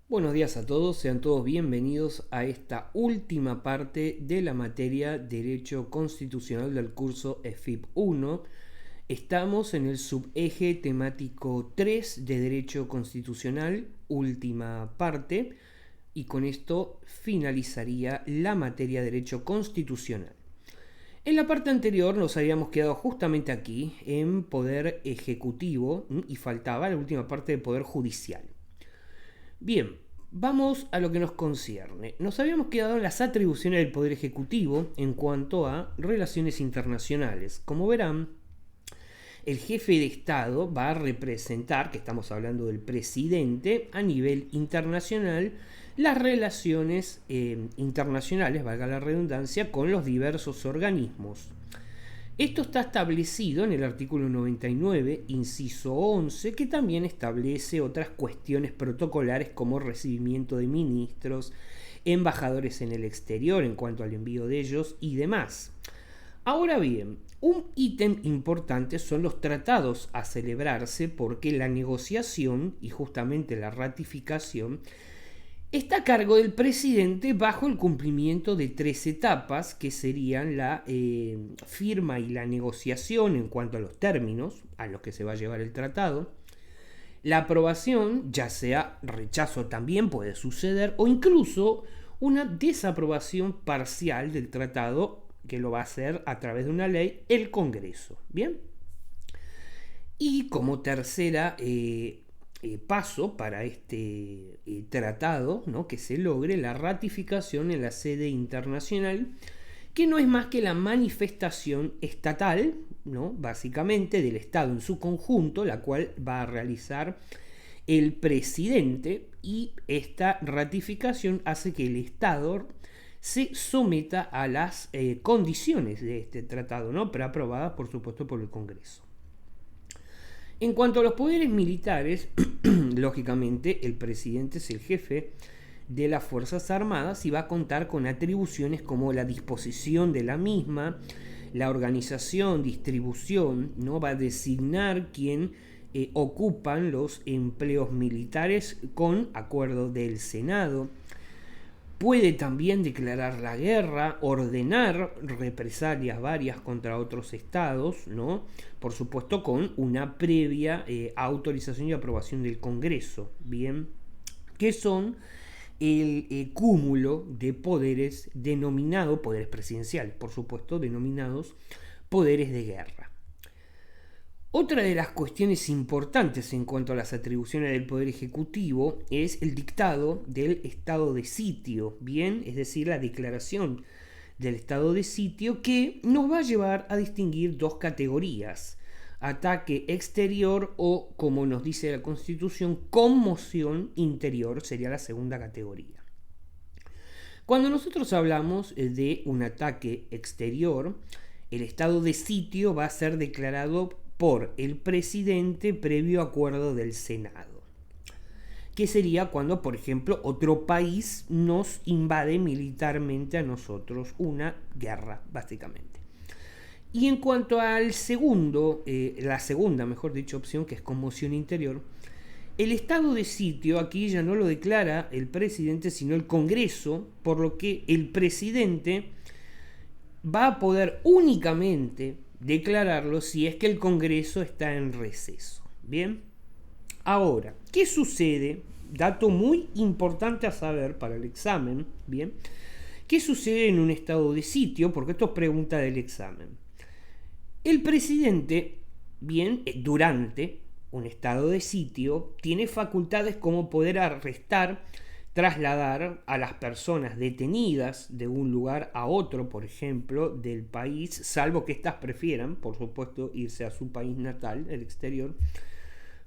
Buenos días a todos, sean todos bienvenidos a esta última parte de la materia Derecho Constitucional del curso EFIP 1. Estamos en el subeje temático 3 de Derecho Constitucional, última parte, y con esto finalizaría la materia Derecho Constitucional. En la parte anterior nos habíamos quedado justamente aquí, en Poder Ejecutivo, y faltaba la última parte de Poder Judicial. Bien, vamos a lo que nos concierne. Nos habíamos quedado en las atribuciones del Poder Ejecutivo en cuanto a relaciones internacionales. Como verán, el jefe de Estado va a representar, que estamos hablando del presidente, a nivel internacional, las relaciones internacionales, valga la redundancia, con los diversos organismos. Esto está establecido en el artículo 99, inciso 11, que también establece otras cuestiones protocolares como recibimiento de ministros, embajadores en el exterior en cuanto al envío de ellos y demás. Ahora bien, un ítem importante son los tratados a celebrarse porque la negociación y justamente la ratificación está a cargo del presidente bajo el cumplimiento de 3 etapas que serían la firma y la negociación en cuanto a los términos a los que se va a llevar el tratado, la aprobación, ya sea rechazo también puede suceder, o incluso una desaprobación parcial del tratado que lo va a hacer a través de una ley el Congreso. Bien. Y como tercera paso para este tratado, ¿no?, que se logre la ratificación en la sede internacional, que no es más que la manifestación estatal, ¿no?, básicamente del Estado en su conjunto, la cual va a realizar el presidente, y esta ratificación hace que el Estado se someta a las condiciones de este tratado, ¿no?, pero aprobadas por supuesto por el Congreso. En cuanto a los poderes militares, lógicamente el presidente es el jefe de las Fuerzas Armadas y va a contar con atribuciones como la disposición de la misma, la organización, distribución, ¿no? Va a designar quién ocupan los empleos militares con acuerdo del Senado. Puede también declarar la guerra, ordenar represalias varias contra otros estados, ¿no?, por supuesto con una previa autorización y aprobación del Congreso, ¿bien?, que son el cúmulo de poderes denominados, poderes presidenciales, por supuesto, denominados poderes de guerra. Otra de las cuestiones importantes en cuanto a las atribuciones del Poder Ejecutivo es el dictado del estado de sitio, bien, es decir, la declaración del estado de sitio, que nos va a llevar a distinguir dos categorías: ataque exterior o, como nos dice la Constitución, conmoción interior, sería la segunda categoría. Cuando nosotros hablamos de un ataque exterior, el estado de sitio va a ser declarado por el presidente previo acuerdo del Senado, que sería cuando, por ejemplo, otro país nos invade militarmente a nosotros, una guerra, básicamente. Y en cuanto al segundo, la segunda, mejor dicho, opción, que es conmoción interior, el estado de sitio aquí ya no lo declara el presidente, sino el Congreso, por lo que el presidente va a poder únicamente declararlo si es que el Congreso está en receso. Bien. Ahora, ¿qué sucede? Dato muy importante a saber para el examen. Bien. ¿Qué sucede en un estado de sitio? Porque esto es pregunta del examen. El presidente, bien, durante un estado de sitio, tiene facultades como poder arrestar, trasladar a las personas detenidas de un lugar a otro, por ejemplo, del país, salvo que éstas prefieran, por supuesto, irse a su país natal, el exterior.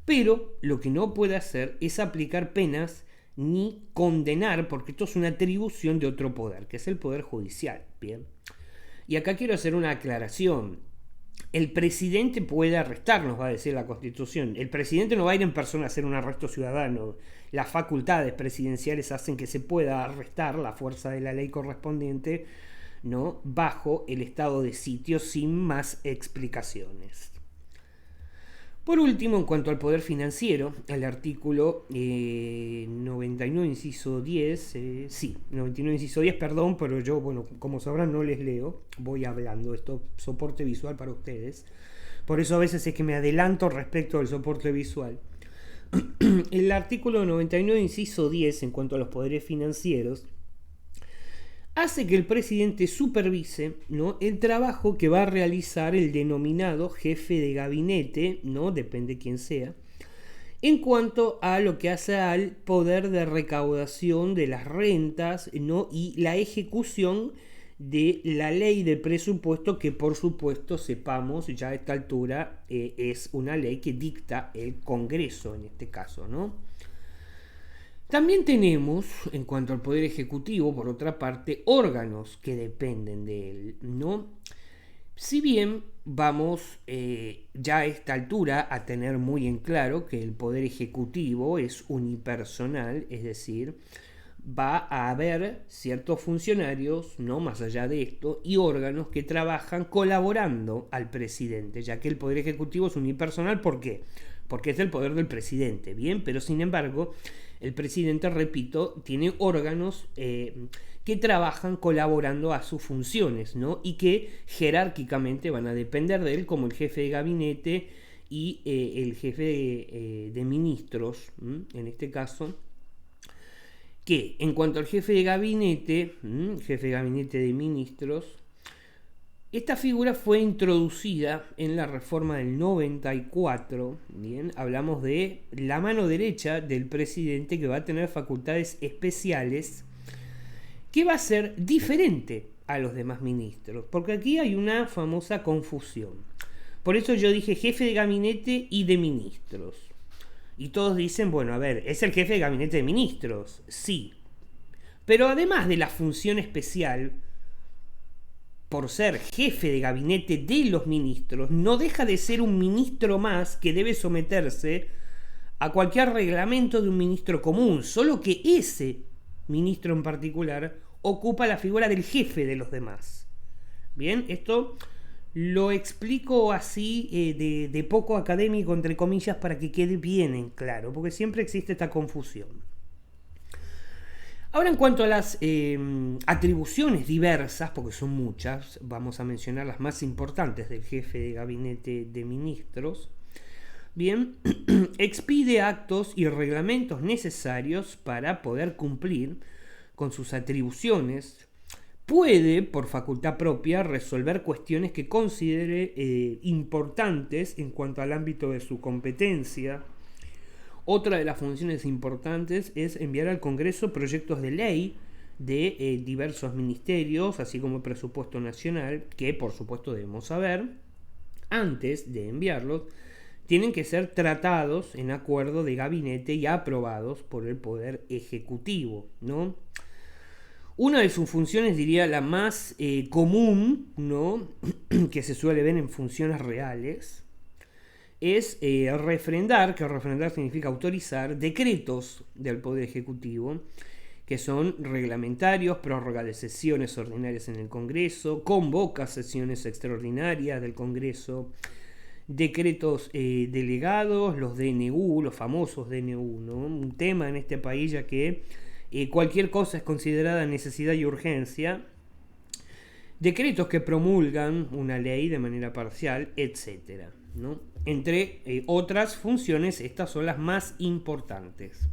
Pero lo que no puede hacer es aplicar penas ni condenar, porque esto es una atribución de otro poder, que es el Poder Judicial. Bien. Y acá quiero hacer una aclaración. El presidente puede arrestar, nos va a decir la Constitución. El presidente no va a ir en persona a hacer un arresto ciudadano. Las facultades presidenciales hacen que se pueda arrestar, la fuerza de la ley correspondiente, ¿no?, bajo el estado de sitio sin más explicaciones. Por último, en cuanto al poder financiero, el artículo 99 99 inciso 10, 99 inciso 10, perdón, pero yo, bueno, como sabrán no les leo, voy hablando, esto soporte visual para ustedes, por eso a veces es que me adelanto respecto al soporte visual. El artículo 99 inciso 10 en cuanto a los poderes financieros hace que el presidente supervise, ¿no?, el trabajo que va a realizar el denominado jefe de gabinete, ¿no?, depende quién sea, en cuanto a lo que hace al poder de recaudación de las rentas, ¿no?, y la ejecución de la ley de presupuesto, que por supuesto sepamos ya a esta altura es una ley que dicta el Congreso en este caso, ¿no? También tenemos, en cuanto al Poder Ejecutivo, por otra parte, órganos que dependen de él, ¿no? Si bien vamos ya a esta altura a tener muy en claro que el Poder Ejecutivo es unipersonal, es decir, va a haber ciertos funcionarios, no más allá de esto, y órganos que trabajan colaborando al presidente, ya que el Poder Ejecutivo es unipersonal. ¿Por qué? Porque es el poder del presidente, bien, pero sin embargo el presidente, repito, tiene órganos que trabajan colaborando a sus funciones, ¿no?, y que jerárquicamente van a depender de él, como el jefe de gabinete y el jefe de ministros, en este caso, que en cuanto al jefe de gabinete de ministros, esta figura fue introducida en la reforma del 94, bien, hablamos de la mano derecha del presidente, que va a tener facultades especiales, que va a ser diferente a los demás ministros, porque aquí hay una famosa confusión. Por eso yo dije jefe de gabinete y de ministros. Y todos dicen, bueno, a ver, es el jefe de gabinete de ministros, sí. Pero además de la función especial, por ser jefe de gabinete de los ministros, no deja de ser un ministro más que debe someterse a cualquier reglamento de un ministro común, solo que ese ministro en particular ocupa la figura del jefe de los demás. Bien, esto lo explico así de poco académico, entre comillas, para que quede bien en claro, porque siempre existe esta confusión. Ahora, en cuanto a las atribuciones diversas, porque son muchas, vamos a mencionar las más importantes del jefe de gabinete de ministros. Bien, expide actos y reglamentos necesarios para poder cumplir con sus atribuciones. Puede, por facultad propia, resolver cuestiones que considere importantes en cuanto al ámbito de su competencia. Otra de las funciones importantes es enviar al Congreso proyectos de ley de diversos ministerios, así como el presupuesto nacional, que por supuesto debemos saber, antes de enviarlos, tienen que ser tratados en acuerdo de gabinete y aprobados por el Poder Ejecutivo, ¿no? Una de sus funciones, diría la más común, ¿no?, que se suele ver en funciones reales, es refrendar, que refrendar significa autorizar, decretos del Poder Ejecutivo, que son reglamentarios, prórroga de sesiones ordinarias en el Congreso, convoca sesiones extraordinarias del Congreso, decretos delegados, los DNU, los famosos DNU, ¿no? Un tema en este país, ya que cualquier cosa es considerada necesidad y urgencia, decretos que promulgan una ley de manera parcial, etc., ¿no? Entre otras funciones, estas son las más importantes.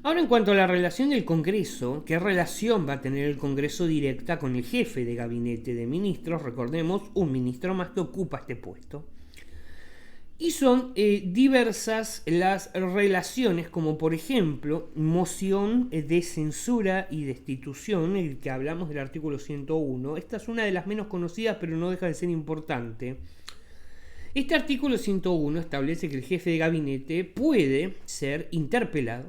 Ahora, en cuanto a la relación del Congreso, ¿qué relación va a tener el Congreso directa con el jefe de gabinete de ministros? Recordemos, un ministro más que ocupa este puesto. Y son diversas las relaciones, como por ejemplo, moción de censura y destitución, el que hablamos del artículo 101. Esta es una de las menos conocidas, pero no deja de ser importante. Este artículo 101 establece que el jefe de gabinete puede ser interpelado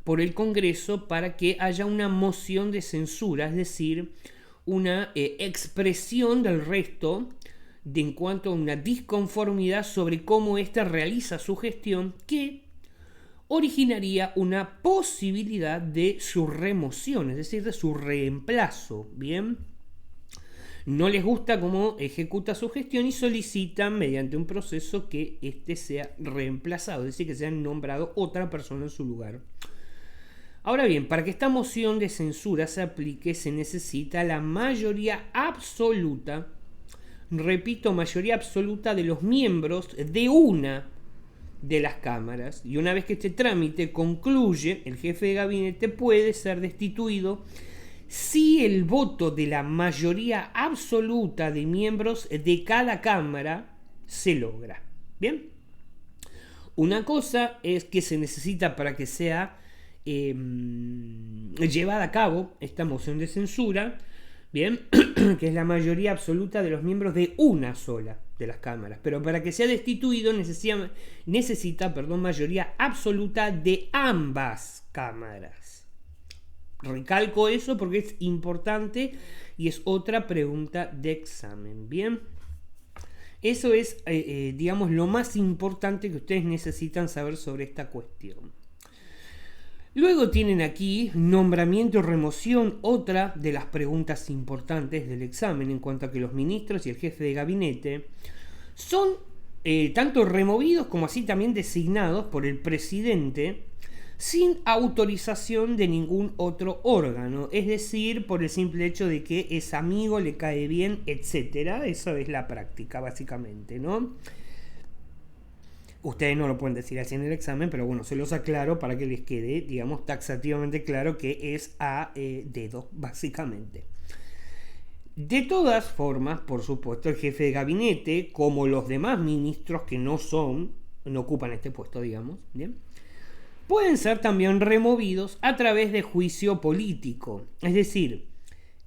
por el Congreso para que haya una moción de censura, es decir, una expresión del resto en cuanto a una disconformidad sobre cómo ésta realiza su gestión, que originaría una posibilidad de su remoción, es decir, de su reemplazo. Bien, no les gusta cómo ejecuta su gestión y solicitan mediante un proceso que éste sea reemplazado, es decir, que sea nombrado otra persona en su lugar. Ahora bien, para que esta moción de censura se aplique se necesita la mayoría absoluta, repito, mayoría absoluta de los miembros de una de las cámaras, y una vez que este trámite concluye, el jefe de gabinete puede ser destituido si el voto de la mayoría absoluta de miembros de cada cámara se logra. Bien, una cosa es que se necesita para que sea llevada a cabo esta moción de censura, bien, que es la mayoría absoluta de los miembros de una sola de las cámaras, pero para que sea destituido necesita mayoría absoluta de ambas cámaras. Recalco eso porque es importante y es otra pregunta de examen. Bien, eso es, digamos, lo más importante que ustedes necesitan saber sobre esta cuestión. Luego tienen aquí nombramiento y remoción, otra de las preguntas importantes del examen en cuanto a que los ministros y el jefe de gabinete son tanto removidos como así también designados por el presidente sin autorización de ningún otro órgano, es decir, por el simple hecho de que es amigo, le cae bien, etc. Eso es la práctica, básicamente, ¿no? Ustedes no lo pueden decir así en el examen, pero bueno, se los aclaro para que les quede, digamos, taxativamente claro que es a dedo, básicamente. De todas formas, por supuesto, el jefe de gabinete, como los demás ministros que no ocupan este puesto, digamos, ¿bien?, pueden ser también removidos a través de juicio político. Es decir,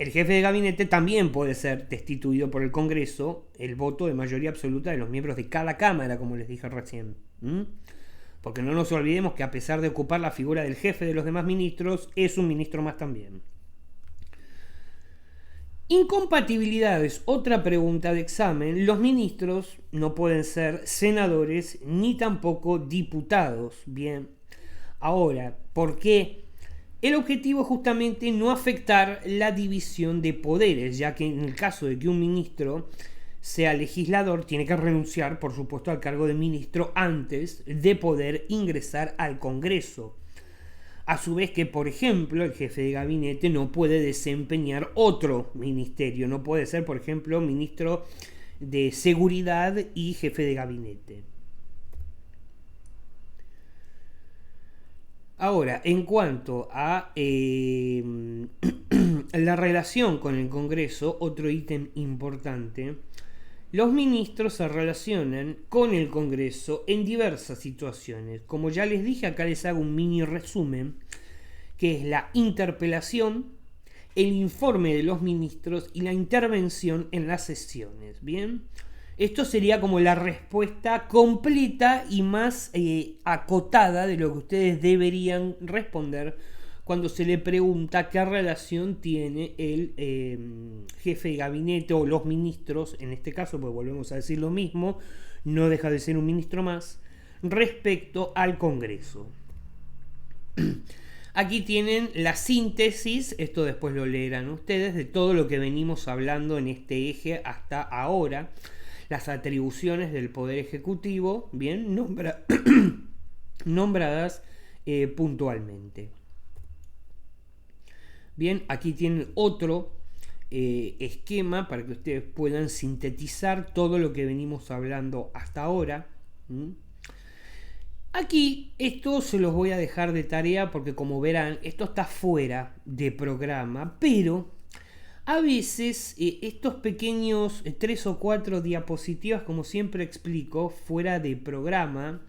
el jefe de gabinete también puede ser destituido por el Congreso, el voto de mayoría absoluta de los miembros de cada cámara, como les dije recién. Porque no nos olvidemos que a pesar de ocupar la figura del jefe de los demás ministros, es un ministro más también. Incompatibilidades, otra pregunta de examen. Los ministros no pueden ser senadores ni tampoco diputados. Bien. Ahora, ¿por qué? El objetivo es justamente no afectar la división de poderes, ya que en el caso de que un ministro sea legislador, tiene que renunciar, por supuesto, al cargo de ministro antes de poder ingresar al Congreso. A su vez que, por ejemplo, el jefe de gabinete no puede desempeñar otro ministerio, no puede ser, por ejemplo, ministro de Seguridad y jefe de gabinete. Ahora, en cuanto a la relación con el Congreso, otro ítem importante, los ministros se relacionan con el Congreso en diversas situaciones. Como ya les dije, acá les hago un mini resumen, que es la interpelación, el informe de los ministros y la intervención en las sesiones. ¿Bien? Esto sería como la respuesta completa y más acotada de lo que ustedes deberían responder cuando se le pregunta qué relación tiene el jefe de gabinete o los ministros, en este caso, pues volvemos a decir lo mismo, no deja de ser un ministro más, respecto al Congreso. Aquí tienen la síntesis, esto después lo leerán ustedes, de todo lo que venimos hablando en este eje hasta ahora. Las atribuciones del Poder Ejecutivo, bien, nombradas puntualmente. Bien, aquí tienen otro esquema para que ustedes puedan sintetizar todo lo que venimos hablando hasta ahora. Aquí esto se los voy a dejar de tarea porque, como verán, esto está fuera de programa, pero a veces estos pequeños 3 o 4 diapositivas, como siempre explico, fuera de programa,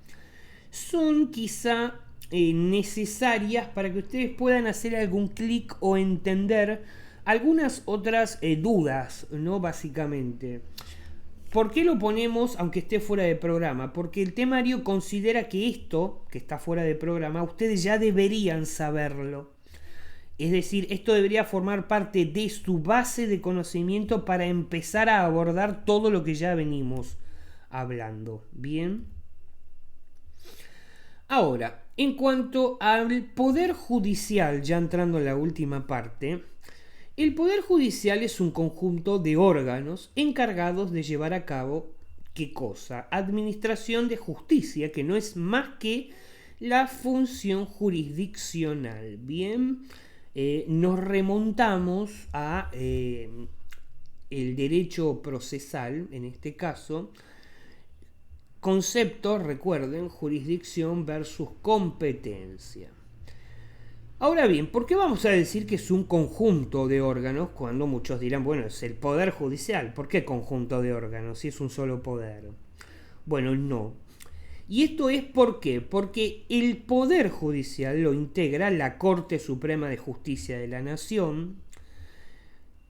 son quizá necesarias para que ustedes puedan hacer algún clic o entender algunas otras dudas, ¿no? Básicamente. ¿Por qué lo ponemos aunque esté fuera de programa? Porque el temario considera que esto, que está fuera de programa, ustedes ya deberían saberlo. Es decir, esto debería formar parte de su base de conocimiento para empezar a abordar todo lo que ya venimos hablando. Bien. Ahora, en cuanto al Poder Judicial, ya entrando en la última parte, El Poder Judicial es un conjunto de órganos encargados de llevar a cabo, ¿qué cosa? Administración de justicia, que no es más que la función jurisdiccional. Bien, nos remontamos a el derecho procesal, en este caso, conceptos, recuerden, jurisdicción versus competencia. Ahora bien, ¿por qué vamos a decir que es un conjunto de órganos cuando muchos dirán, bueno, es el Poder Judicial? ¿Por qué conjunto de órganos si es un solo poder? Bueno, no. ¿Y esto es por qué? Porque el Poder Judicial lo integra la Corte Suprema de Justicia de la Nación,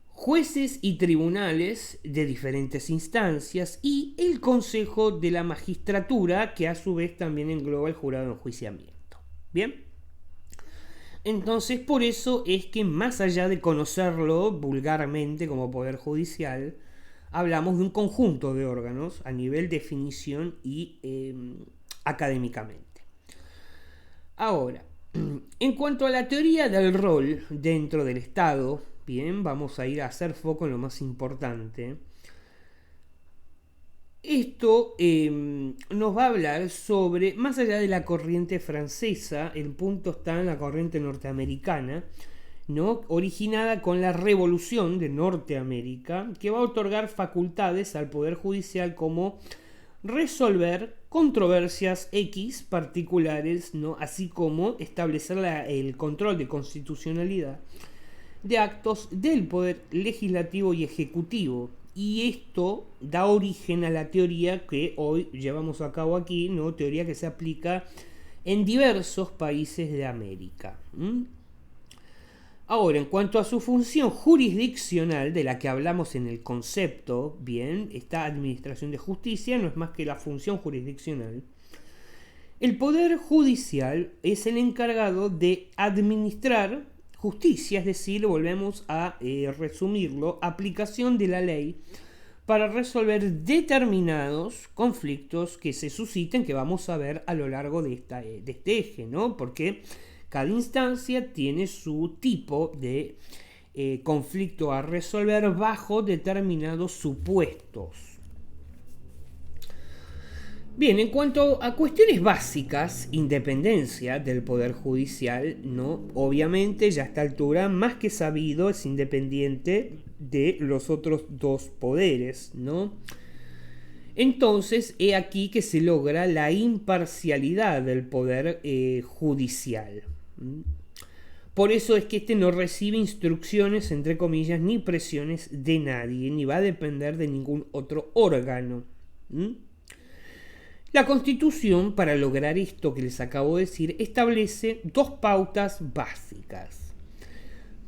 jueces y tribunales de diferentes instancias y el Consejo de la Magistratura, que a su vez también engloba el jurado de enjuiciamiento. ¿Bien? Entonces, por eso es que más allá de conocerlo vulgarmente como Poder Judicial, hablamos de un conjunto de órganos a nivel definición y académicamente. Ahora, en cuanto a la teoría del rol dentro del Estado, bien, vamos a ir a hacer foco en lo más importante. Esto nos va a hablar sobre, más allá de la corriente francesa, el punto está en la corriente norteamericana, ¿no? Originada con la Revolución de Norteamérica, que va a otorgar facultades al Poder Judicial como resolver controversias X particulares, ¿no? Así como establecer el control de constitucionalidad de actos del Poder Legislativo y Ejecutivo. Y esto da origen a la teoría que hoy llevamos a cabo aquí, ¿no? Teoría que se aplica en diversos países de América. Ahora, en cuanto a su función jurisdiccional, de la que hablamos en el concepto, bien, esta administración de justicia no es más que la función jurisdiccional. El Poder Judicial es el encargado de administrar justicia, es decir, volvemos a resumirlo, aplicación de la ley para resolver determinados conflictos que se susciten, que vamos a ver a lo largo de este eje, ¿no? Porque cada instancia tiene su tipo de conflicto a resolver bajo determinados supuestos. Bien, en cuanto a cuestiones básicas, independencia del Poder Judicial, ¿no? Obviamente ya a esta altura, más que sabido, es independiente de los otros dos poderes, ¿no? Entonces, he aquí que se logra la imparcialidad del Poder Judicial. Por eso es que este no recibe instrucciones, entre comillas, ni presiones de nadie, ni va a depender de ningún otro órgano. La Constitución, para lograr esto que les acabo de decir, establece dos pautas básicas.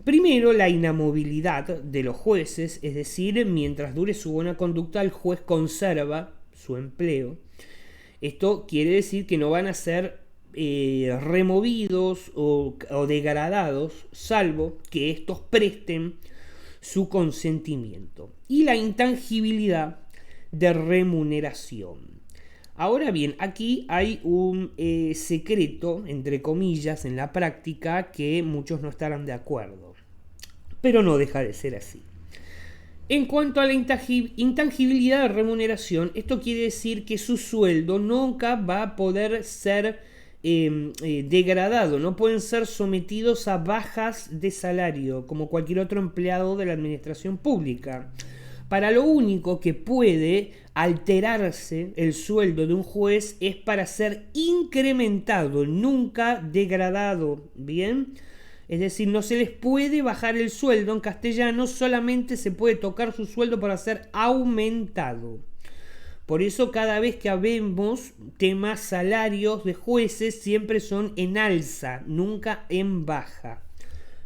Primero, la inamovilidad de los jueces, es decir, mientras dure su buena conducta, el juez conserva su empleo. Esto quiere decir que no van a ser removidos o degradados, salvo que estos presten su consentimiento. Y la intangibilidad de remuneración. Ahora bien, aquí hay un secreto, entre comillas, en la práctica que muchos no estarán de acuerdo, pero no deja de ser así. En cuanto a la intangibilidad de remuneración, esto quiere decir que su sueldo nunca va a poder ser degradado, no pueden ser sometidos a bajas de salario como cualquier otro empleado de la administración pública. Para lo único que puede alterarse el sueldo de un juez es para ser incrementado, nunca degradado, ¿bien? Es decir, no se les puede bajar el sueldo en castellano, solamente se puede tocar su sueldo para ser aumentado. Por eso cada vez que vemos temas salarios de jueces siempre son en alza, nunca en baja.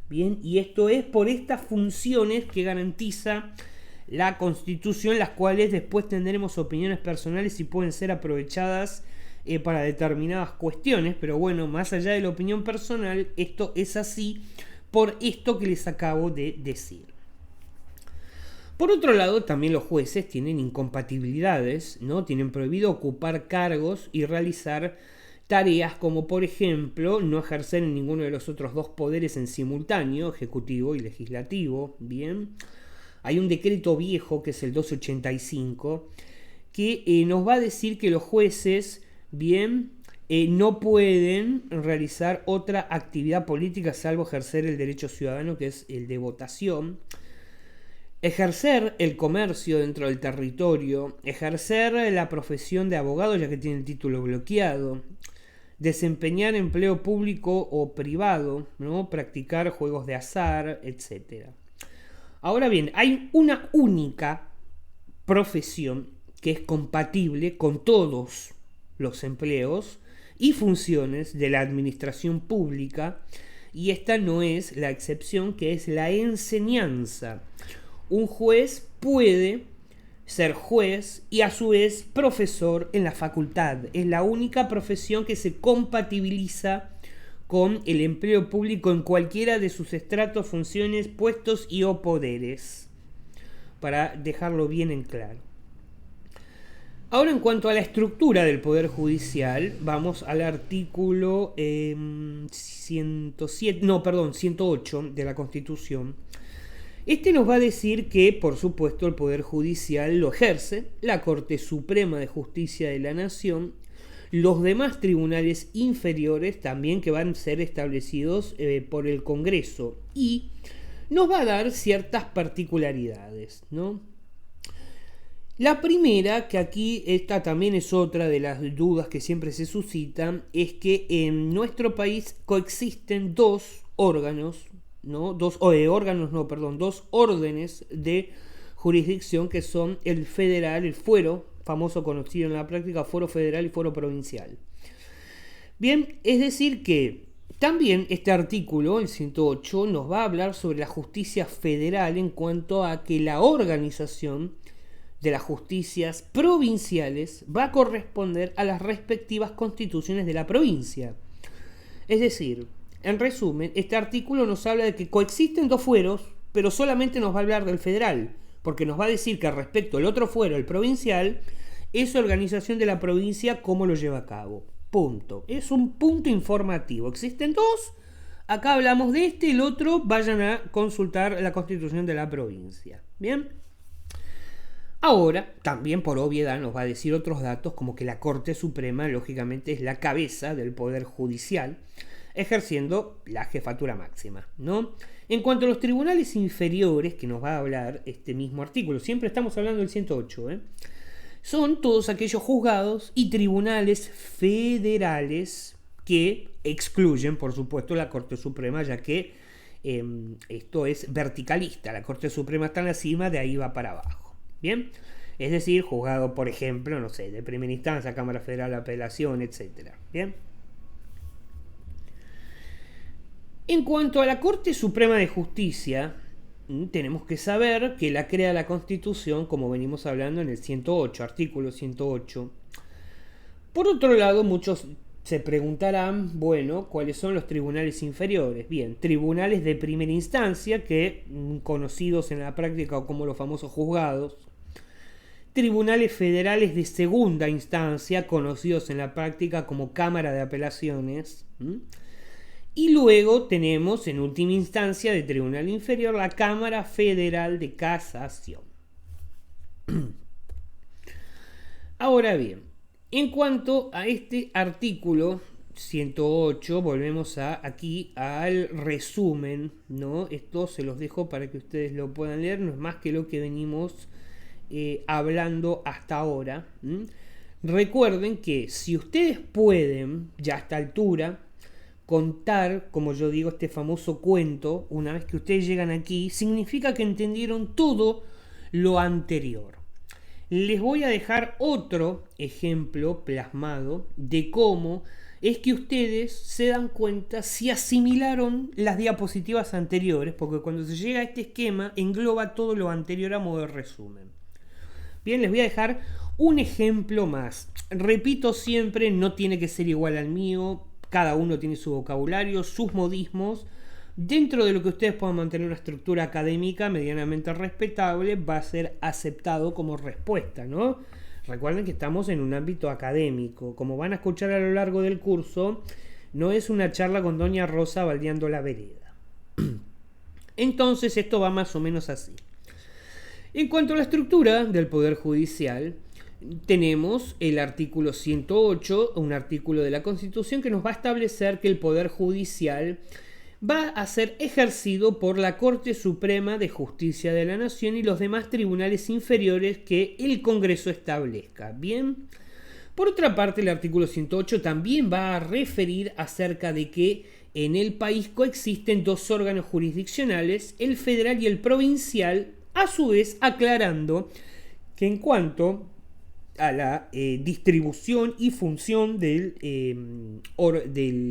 Bien, y esto es por estas funciones que garantiza la Constitución, las cuales después tendremos opiniones personales y pueden ser aprovechadas para determinadas cuestiones, pero bueno, más allá de la opinión personal, esto es así por esto que les acabo de decir. Por otro lado, también los jueces tienen incompatibilidades, ¿no? Tienen prohibido ocupar cargos y realizar tareas como, por ejemplo, no ejercer en ninguno de los otros dos poderes en simultáneo, ejecutivo y legislativo. Bien, hay un decreto viejo que es el 285 que nos va a decir que los jueces, bien, no pueden realizar otra actividad política salvo ejercer el derecho ciudadano, que es el de votación, ejercer el comercio dentro del territorio, ejercer la profesión de abogado ya que tiene el título bloqueado, desempeñar empleo público o privado, ¿no? Practicar juegos de azar, etc. Ahora bien, hay una única profesión que es compatible con todos los empleos y funciones de la administración pública, y esta no es la excepción, que es la enseñanza. Un juez puede ser juez y a su vez profesor en la facultad. Es la única profesión que se compatibiliza con el empleo público en cualquiera de sus estratos, funciones, puestos y o poderes, para dejarlo bien en claro. Ahora, en cuanto a la estructura del Poder Judicial, vamos al artículo 108 de la Constitución. Este nos va a decir que, por supuesto, el Poder Judicial lo ejerce la Corte Suprema de Justicia de la Nación, los demás tribunales inferiores también, que van a ser establecidos por el Congreso, y nos va a dar ciertas particularidades, ¿no? La primera, que aquí esta también es otra de las dudas que siempre se suscitan, es que en nuestro país coexisten dos órdenes de jurisdicción, que son el federal, el fuero, famoso conocido en la práctica, fuero federal y fuero provincial. Bien, es decir que también este artículo, el 108, nos va a hablar sobre la justicia federal en cuanto a que la organización de las justicias provinciales va a corresponder a las respectivas constituciones de la provincia. Es decir, en resumen, este artículo nos habla de que coexisten dos fueros, pero solamente nos va a hablar del federal, porque nos va a decir que respecto al otro fuero, el provincial, es organización de la provincia cómo lo lleva a cabo. Punto. Es un punto informativo. Existen dos, acá hablamos de este, el otro vayan a consultar la constitución de la provincia. Bien. Ahora, también por obviedad nos va a decir otros datos, como que la Corte Suprema, lógicamente, es la cabeza del Poder Judicial, ejerciendo la jefatura máxima, ¿no? En cuanto a los tribunales inferiores, que nos va a hablar este mismo artículo, siempre estamos hablando del 108, son todos aquellos juzgados y tribunales federales que excluyen, por supuesto, la Corte Suprema, ya que esto es verticalista, la Corte Suprema está en la cima, de ahí va para abajo. Bien, es decir, juzgado, por ejemplo, no sé, de primera instancia, Cámara Federal de Apelación, etc. Bien. En cuanto a la Corte Suprema de Justicia, tenemos que saber que la crea la Constitución, como venimos hablando en el 108, artículo 108. Por otro lado, muchos se preguntarán, bueno, ¿cuáles son los tribunales inferiores? Bien, tribunales de primera instancia, que conocidos en la práctica como los famosos juzgados. Tribunales federales de segunda instancia, conocidos en la práctica como Cámara de Apelaciones. Y luego tenemos, en última instancia, de tribunal inferior, la Cámara Federal de Casación. Ahora bien, en cuanto a este artículo 108, volvemos aquí al resumen, ¿no? Esto se los dejo para que ustedes lo puedan leer, no es más que lo que venimos hablando hasta ahora. Recuerden que si ustedes pueden, ya a esta altura, contar, como yo digo, este famoso cuento, una vez que ustedes llegan aquí, significa que entendieron todo lo anterior. Les voy a dejar otro ejemplo plasmado de cómo es que ustedes se dan cuenta si asimilaron las diapositivas anteriores, porque cuando se llega a este esquema engloba todo lo anterior a modo de resumen. Bien, les voy a dejar un ejemplo más. Repito siempre, no tiene que ser igual al mío, cada uno tiene su vocabulario, sus modismos. Dentro de lo que ustedes puedan mantener una estructura académica medianamente respetable, va a ser aceptado como respuesta, ¿no? Recuerden que estamos en un ámbito académico. Como van a escuchar a lo largo del curso, no es una charla con doña Rosa baldeando la vereda. Entonces esto va más o menos así. En cuanto a la estructura del Poder Judicial, tenemos el artículo 108, un artículo de la Constitución que nos va a establecer que el Poder Judicial va a ser ejercido por la Corte Suprema de Justicia de la Nación y los demás tribunales inferiores que el Congreso establezca. Bien. Por otra parte, el artículo 108 también va a referir acerca de que en el país coexisten dos órganos jurisdiccionales, el federal y el provincial, a su vez aclarando que en cuanto a la distribución y función de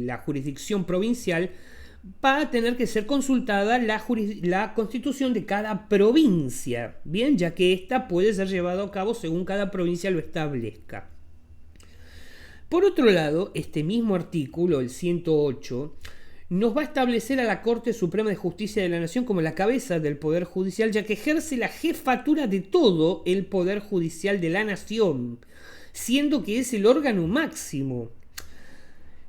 la jurisdicción provincial, va a tener que ser consultada la constitución de cada provincia, bien, ya que esta puede ser llevada a cabo según cada provincia lo establezca. Por otro lado, este mismo artículo, el 108, nos va a establecer a la Corte Suprema de Justicia de la Nación como la cabeza del Poder Judicial, ya que ejerce la jefatura de todo el Poder Judicial de la Nación, siendo que es el órgano máximo.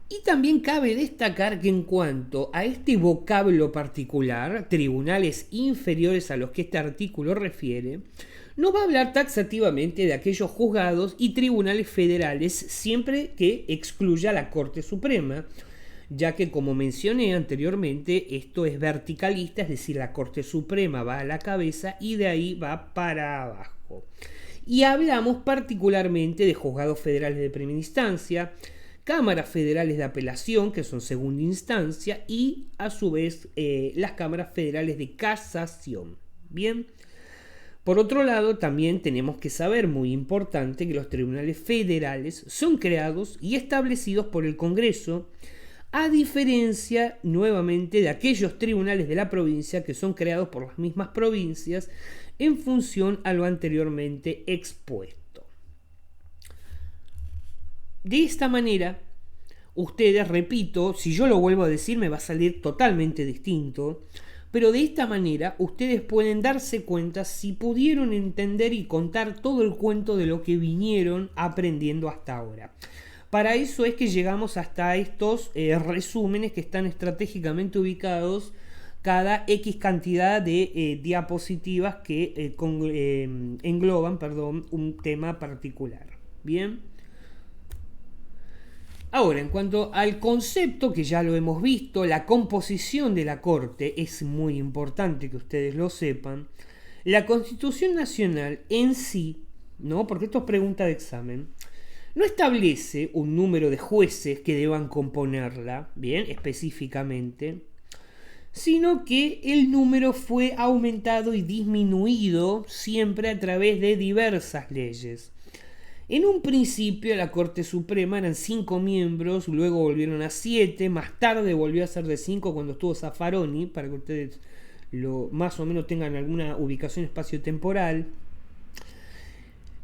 Y también cabe destacar que en cuanto a este vocablo particular, tribunales inferiores a los que este artículo refiere, no va a hablar taxativamente de aquellos juzgados y tribunales federales siempre que excluya la Corte Suprema, ya que como mencioné anteriormente, esto es verticalista, es decir, la Corte Suprema va a la cabeza y de ahí va para abajo. Y hablamos particularmente de juzgados federales de primera instancia, cámaras federales de apelación, que son segunda instancia, y a su vez las cámaras federales de casación. Bien. Por otro lado, también tenemos que saber, muy importante, que los tribunales federales son creados y establecidos por el Congreso, a diferencia, nuevamente, de aquellos tribunales de la provincia que son creados por las mismas provincias en función a lo anteriormente expuesto. De esta manera, ustedes, repito, si yo lo vuelvo a decir me va a salir totalmente distinto, pero de esta manera ustedes pueden darse cuenta si pudieron entender y contar todo el cuento de lo que vinieron aprendiendo hasta ahora. Para eso es que llegamos hasta estos resúmenes que están estratégicamente ubicados cada X cantidad de diapositivas que engloban, un tema particular. Bien. Ahora, en cuanto al concepto, que ya lo hemos visto, la composición de la Corte, es muy importante que ustedes lo sepan. La Constitución Nacional en sí, ¿no? Porque esto es pregunta de examen, no establece un número de jueces que deban componerla, bien, específicamente, sino que el número fue aumentado y disminuido siempre a través de diversas leyes. En un principio la Corte Suprema eran 5 miembros, luego volvieron a 7, más tarde volvió a ser de 5 cuando estuvo Zaffaroni, para que ustedes más o menos tengan alguna ubicación espacio-temporal.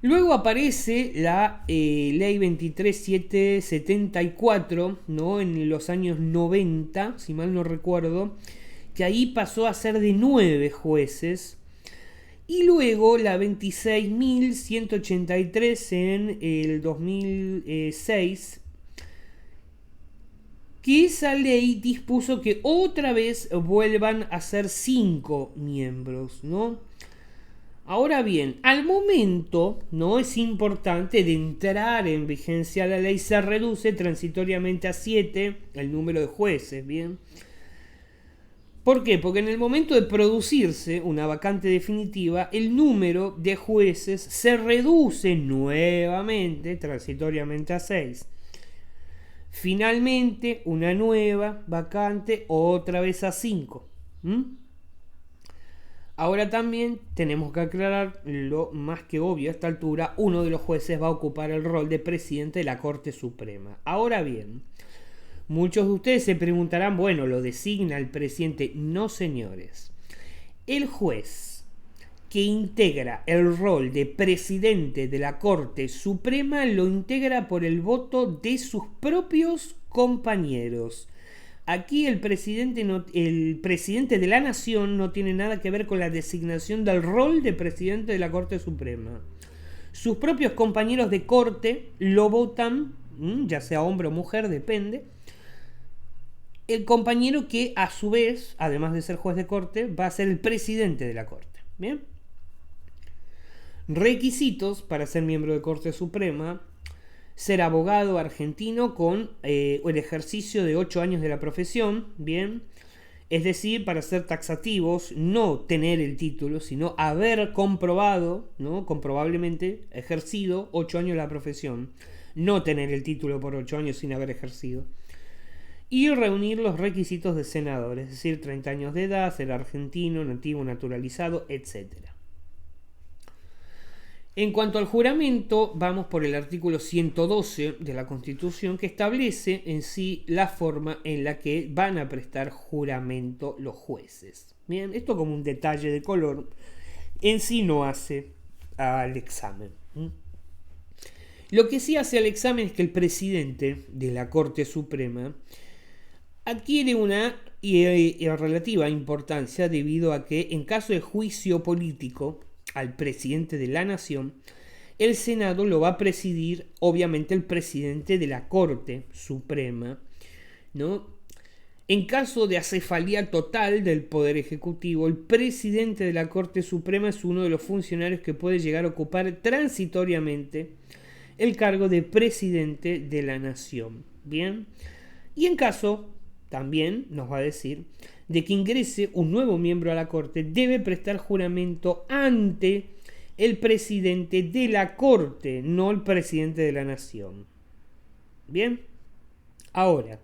Luego aparece la Ley 23774, ¿no? En los años 90, si mal no recuerdo, que ahí pasó a ser de 9 jueces. Y luego la 26.183 en el 2006, que esa ley dispuso que otra vez vuelvan a ser 5 miembros, ¿no? Ahora bien, al momento, ¿no? Es importante de entrar en vigencia la ley, se reduce transitoriamente a 7 el número de jueces, ¿bien? ¿Por qué? Porque en el momento de producirse una vacante definitiva, el número de jueces se reduce nuevamente, transitoriamente a 6. Finalmente, una nueva vacante, otra vez a 5. Ahora también tenemos que aclarar lo más que obvio a esta altura, uno de los jueces va a ocupar el rol de presidente de la Corte Suprema. Ahora bien, muchos de ustedes se preguntarán, bueno, ¿lo designa el presidente? No, señores. El juez que integra el rol de presidente de la Corte Suprema lo integra por el voto de sus propios compañeros. Aquí el presidente de la Nación no tiene nada que ver con la designación del rol de presidente de la Corte Suprema. sus propios compañeros de corte lo votan, ya sea hombre o mujer, depende. El compañero que a su vez, además de ser juez de corte, va a ser el presidente de la corte. Bien. Requisitos para ser miembro de Corte Suprema: ser abogado argentino con el ejercicio de 8 años de la profesión, bien, es decir, para ser taxativos, no tener el título, sino haber comprobado, ¿no? Comprobablemente ejercido 8 años de la profesión, no tener el título por 8 años sin haber ejercido. Y reunir los requisitos de senador, es decir, 30 años de edad, ser argentino, nativo, naturalizado, etc. En cuanto al juramento, vamos por el artículo 112 de la Constitución, que establece en sí la forma en la que van a prestar juramento los jueces. Bien, esto como un detalle de color, en sí no hace al examen. Lo que sí hace al examen es que el presidente de la Corte Suprema adquiere una relativa importancia debido a que en caso de juicio político al presidente de la nación, el Senado lo va a presidir obviamente el presidente de la Corte Suprema, ¿no? En caso de acefalía total del Poder Ejecutivo, el presidente de la Corte Suprema es uno de los funcionarios que puede llegar a ocupar transitoriamente el cargo de presidente de la nación. Bien, y en caso, también nos va a decir, de que ingrese un nuevo miembro a la Corte, debe prestar juramento ante el presidente de la Corte, no el presidente de la Nación. Bien, ahora,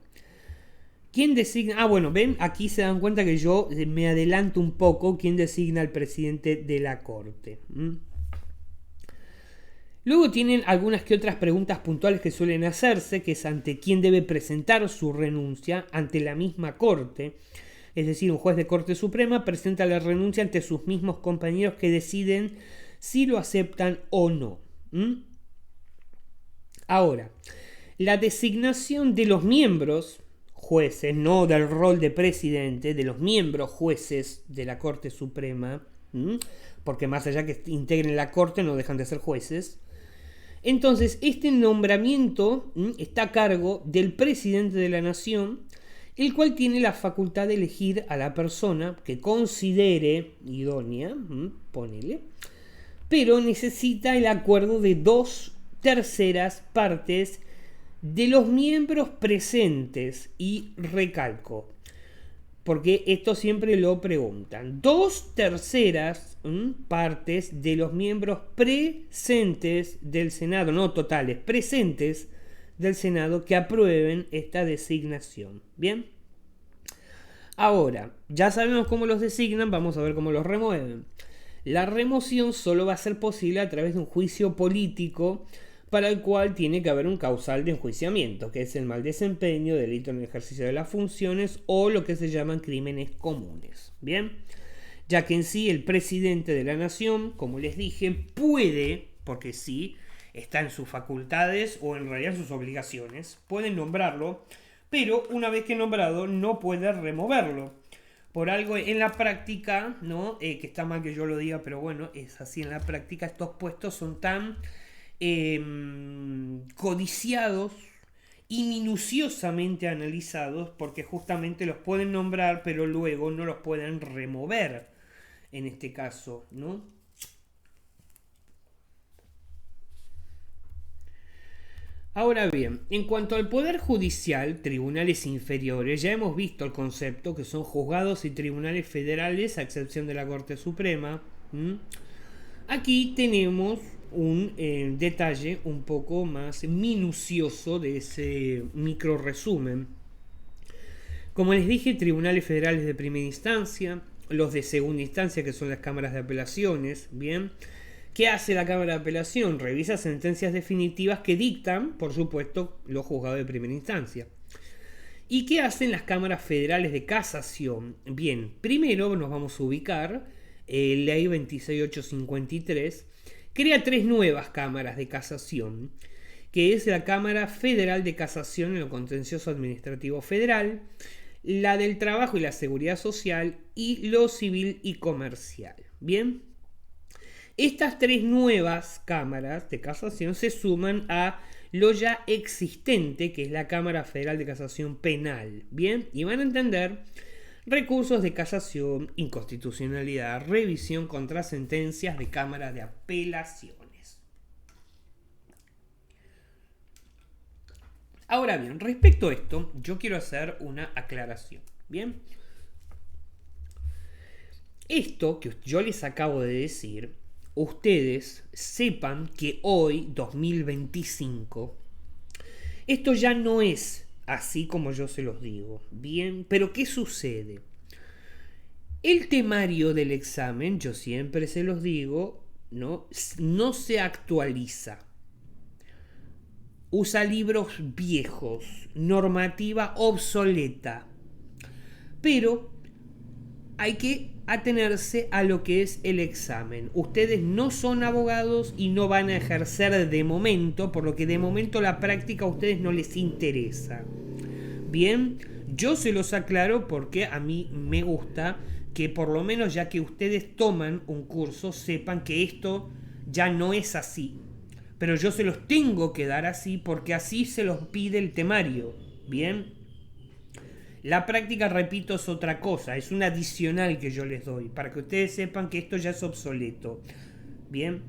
¿quién designa? Bueno, ven, aquí se dan cuenta que yo me adelanto un poco. ¿Quién designa al presidente de la Corte? Luego tienen algunas que otras preguntas puntuales que suelen hacerse, que es ante quién debe presentar su renuncia ante la misma Corte. Es decir, un juez de Corte Suprema presenta la renuncia ante sus mismos compañeros que deciden si lo aceptan o no. Ahora, la designación de los miembros jueces, no del rol de presidente, de los miembros jueces de la Corte Suprema, porque más allá que integren la Corte no dejan de ser jueces. Entonces, este nombramiento está a cargo del presidente de la Nación, el cual tiene la facultad de elegir a la persona que considere idónea, ponele, pero necesita el acuerdo de 2/3 partes de los miembros presentes. Y recalco, porque esto siempre lo preguntan, 2/3 partes de los miembros presentes del Senado, no totales, presentes del Senado, que aprueben esta designación. Bien, ahora ya sabemos cómo los designan, vamos a ver cómo los remueven. La remoción solo va a ser posible a través de un juicio político, para el cual tiene que haber un causal de enjuiciamiento, que es el mal desempeño, delito en el ejercicio de las funciones o lo que se llaman crímenes comunes. Bien, ya que en sí el presidente de la nación, como les dije, puede, porque sí, está en sus facultades o en realidad sus obligaciones, puede nombrarlo, pero una vez que nombrado no puede removerlo. Por algo en la práctica, ¿no? Que está mal que yo lo diga, pero bueno, es así en la práctica, estos puestos son tan codiciados y minuciosamente analizados, porque justamente los pueden nombrar, pero luego no los pueden remover, en este caso, ¿no? Ahora bien, en cuanto al Poder Judicial, tribunales inferiores, ya hemos visto el concepto, que son juzgados y tribunales federales, a excepción de la Corte Suprema. Aquí tenemos un detalle un poco más minucioso de ese micro resumen. Como les dije, tribunales federales de primera instancia, los de segunda instancia, que son las cámaras de apelaciones, bien. ¿Qué hace la Cámara de Apelación? Revisa sentencias definitivas que dictan, por supuesto, los juzgados de primera instancia. ¿Y qué hacen las cámaras federales de casación? Bien, primero nos vamos a ubicar, Ley 26853, crea 3 nuevas cámaras de casación, que es la Cámara Federal de Casación en lo Contencioso Administrativo Federal, la del Trabajo y la Seguridad Social y lo Civil y Comercial. Bien. Estas tres nuevas cámaras de casación se suman a lo ya existente, que es la Cámara Federal de Casación Penal. Bien, y van a entender recursos de casación, inconstitucionalidad, revisión contra sentencias de Cámara de Apelaciones. Ahora bien, respecto a esto, yo quiero hacer una aclaración. Bien, esto que yo les acabo de decir, ustedes sepan que hoy, 2025, esto ya no es así como yo se los digo. Bien, pero ¿qué sucede? El temario del examen, yo siempre se los digo, no se actualiza. Usa libros viejos, normativa obsoleta. Pero hay que atenerse a lo que es el examen. Ustedes no son abogados y no van a ejercer de momento, por lo que de momento la práctica a ustedes no les interesa. Bien, yo se los aclaro porque a mí me gusta que por lo menos ya que ustedes toman un curso sepan que esto ya no es así. Pero yo se los tengo que dar así porque así se los pide el temario. Bien. La práctica, repito, es otra cosa, es un adicional que yo les doy, para que ustedes sepan que esto ya es obsoleto. Bien,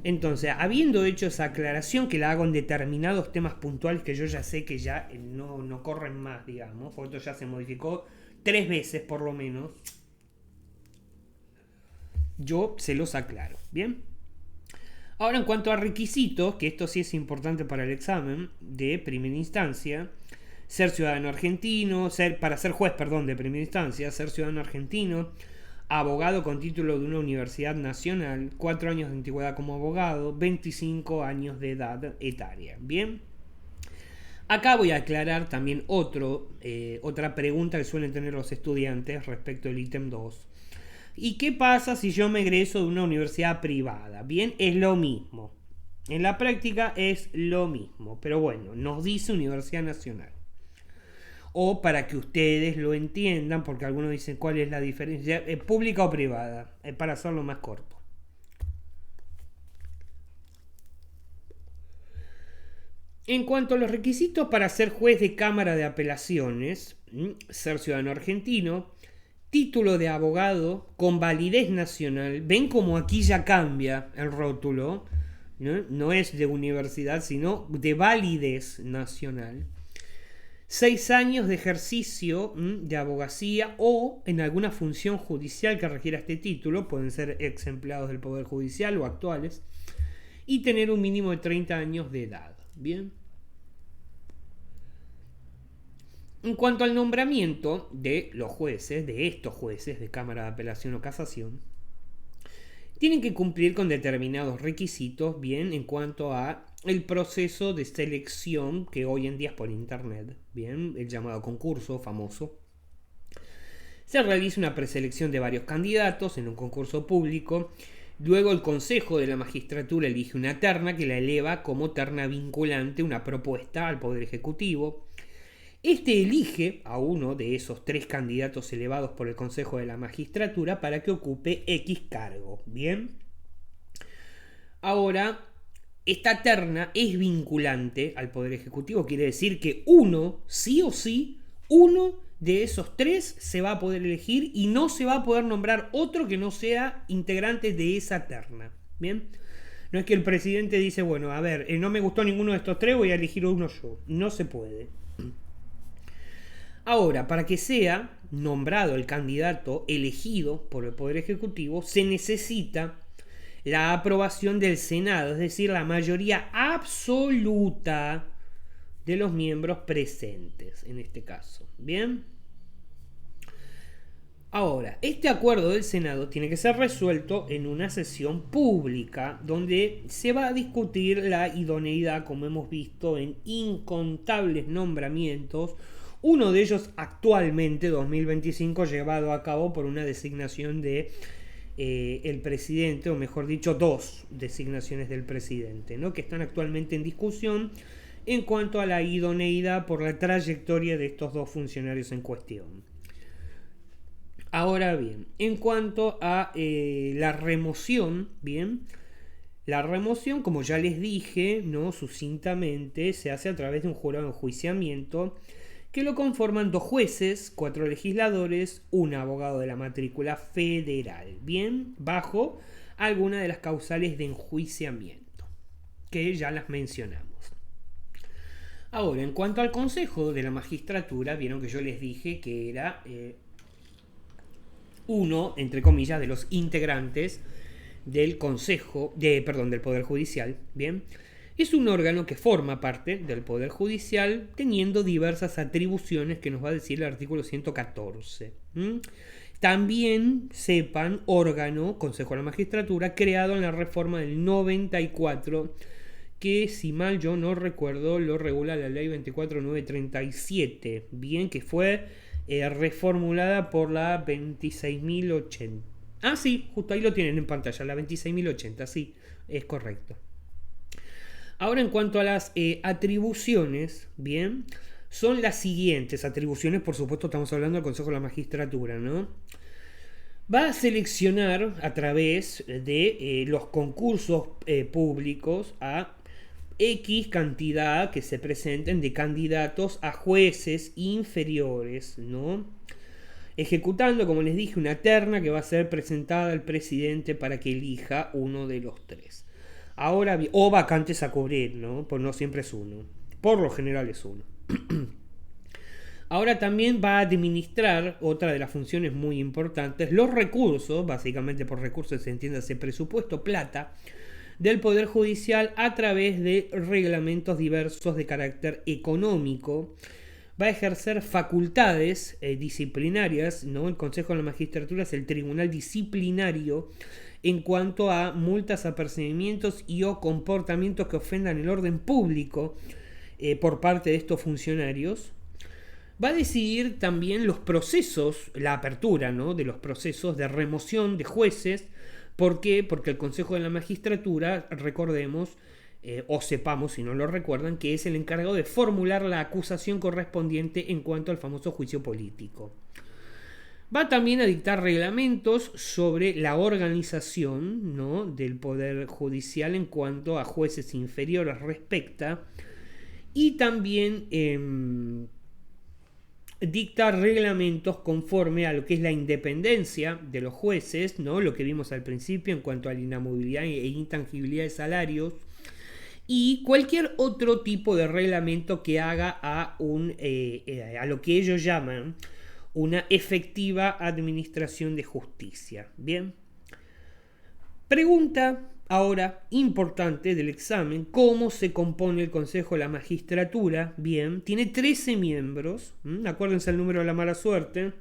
entonces, habiendo hecho esa aclaración, que la hago en determinados temas puntuales que yo ya sé que ya no corren más, digamos, porque esto ya se modificó 3 veces por lo menos, yo se los aclaro. Bien. Ahora, en cuanto a requisitos, que esto sí es importante para el examen de primera instancia, ser ciudadano argentino, para ser juez, de primera instancia, ser ciudadano argentino, abogado con título de una universidad nacional, 4 años de antigüedad como abogado, 25 años de edad etaria. Bien. Acá voy a aclarar también otra pregunta que suelen tener los estudiantes respecto al ítem 2. ¿Y qué pasa si yo me egreso de una universidad privada? Bien, es lo mismo. En la práctica es lo mismo, pero bueno, nos dice Universidad Nacional. O para que ustedes lo entiendan, porque algunos dicen cuál es la diferencia, pública o privada, para hacerlo más corto. En cuanto a los requisitos para ser juez de Cámara de Apelaciones, ser ciudadano argentino, título de abogado con validez nacional, ven como aquí ya cambia el rótulo, no es de universidad, sino de validez nacional. 6 años de ejercicio de abogacía o en alguna función judicial que requiera este título, pueden ser ex empleados del Poder Judicial o actuales, y tener un mínimo de 30 años de edad. Bien. En cuanto al nombramiento de los jueces, de estos jueces de Cámara de Apelación o Casación, tienen que cumplir con determinados requisitos, bien, en cuanto a el proceso de selección que hoy en día es por internet, bien, el llamado concurso famoso. Se realiza una preselección de varios candidatos en un concurso público. Luego el Consejo de la Magistratura elige una terna que la eleva como terna vinculante una propuesta al Poder Ejecutivo. Este elige a uno de esos 3 candidatos elevados por el Consejo de la Magistratura para que ocupe X cargo. Bien. Ahora, esta terna es vinculante al Poder Ejecutivo. Quiere decir que uno, sí o sí, uno de esos 3 se va a poder elegir y no se va a poder nombrar otro que no sea integrante de esa terna. Bien. No es que el presidente dice, bueno, a ver, no me gustó ninguno de estos 3, voy a elegir uno yo. No se puede. Ahora, para que sea nombrado el candidato elegido por el Poder Ejecutivo, se necesita la aprobación del Senado, es decir, la mayoría absoluta de los miembros presentes en este caso. ¿Bien? Ahora, este acuerdo del Senado tiene que ser resuelto en una sesión pública donde se va a discutir la idoneidad, como hemos visto, en incontables nombramientos. Uno de ellos actualmente, 2025, llevado a cabo por una designación de el presidente, o mejor dicho, 2 designaciones del presidente, ¿no? Que están actualmente en discusión en cuanto a la idoneidad por la trayectoria de estos 2 funcionarios en cuestión. Ahora bien, en cuanto a la remoción, bien, la remoción, como ya les dije, ¿no? Sucintamente, se hace a través de un jurado de enjuiciamiento que lo conforman 2 jueces, 4 legisladores, un abogado de la matrícula federal, bien, bajo alguna de las causales de enjuiciamiento, que ya las mencionamos. Ahora, en cuanto al Consejo de la Magistratura, vieron que yo les dije que era uno, entre comillas, de los integrantes del del Poder Judicial, bien. Es un órgano que forma parte del Poder Judicial teniendo diversas atribuciones que nos va a decir el artículo 114. También sepan, órgano, Consejo de la Magistratura, creado en la reforma del 94, que si mal yo no recuerdo lo regula la ley 24937, bien, que fue reformulada por la 26.080. Ah, sí, justo ahí lo tienen en pantalla, la 26.080, sí, es correcto. Ahora, en cuanto a las atribuciones, bien, son las siguientes atribuciones, por supuesto estamos hablando del Consejo de la Magistratura, ¿no? Va a seleccionar a través de los concursos públicos a X cantidad que se presenten de candidatos a jueces inferiores, ¿no? Ejecutando, como les dije, una terna que va a ser presentada al presidente para que elija uno de los 3. Ahora, o vacantes a cubrir, ¿no? Pues no siempre es uno. Por lo general es uno. Ahora también va a administrar, otra de las funciones muy importantes, los recursos, básicamente por recursos se entiende ese presupuesto, plata, del Poder Judicial a través de reglamentos diversos de carácter económico. Va a ejercer facultades disciplinarias, ¿no? El Consejo de la Magistratura es el tribunal disciplinario en cuanto a multas, apercibimientos y o comportamientos que ofendan el orden público por parte de estos funcionarios. Va a decidir también los procesos, la apertura, ¿no? De los procesos de remoción de jueces. ¿Por qué? Porque el Consejo de la Magistratura, recordemos, o sepamos si no lo recuerdan, que es el encargado de formular la acusación correspondiente en cuanto al famoso juicio político. Va también a dictar reglamentos sobre la organización, ¿no? Del Poder Judicial en cuanto a jueces inferiores respecta, y también dictar reglamentos conforme a lo que es la independencia de los jueces, ¿no? Lo que vimos al principio en cuanto a la inamovilidad e intangibilidad de salarios, y cualquier otro tipo de reglamento que haga a lo que ellos llaman una efectiva administración de justicia. Bien. Pregunta ahora importante del examen: ¿cómo se compone el Consejo de la Magistratura? Bien, tiene 13 miembros. Acuérdense el número de la mala suerte.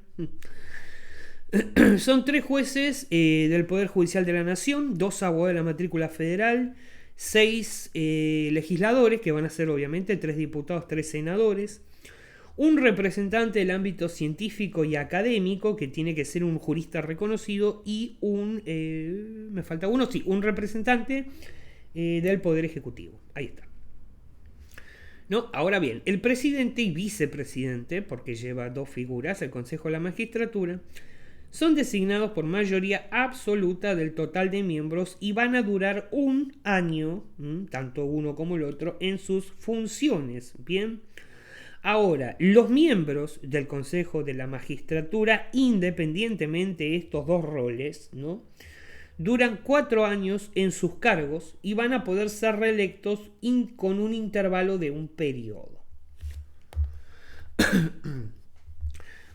Son 3 jueces del Poder Judicial de la Nación, 2 abogados de la matrícula federal, 6 legisladores, que van a ser obviamente 3 diputados, 3 senadores, un representante del ámbito científico y académico, que tiene que ser un jurista reconocido, y un representante del Poder Ejecutivo. Ahí está. ¿No? Ahora bien, el presidente y vicepresidente, porque lleva 2 figuras, el Consejo de la Magistratura, son designados por mayoría absoluta del total de miembros y van a durar 1 año, tanto uno como el otro, en sus funciones. Bien. Ahora, los miembros del Consejo de la Magistratura, independientemente de estos 2 roles, ¿no? Duran 4 años en sus cargos y van a poder ser reelectos con un intervalo de un periodo.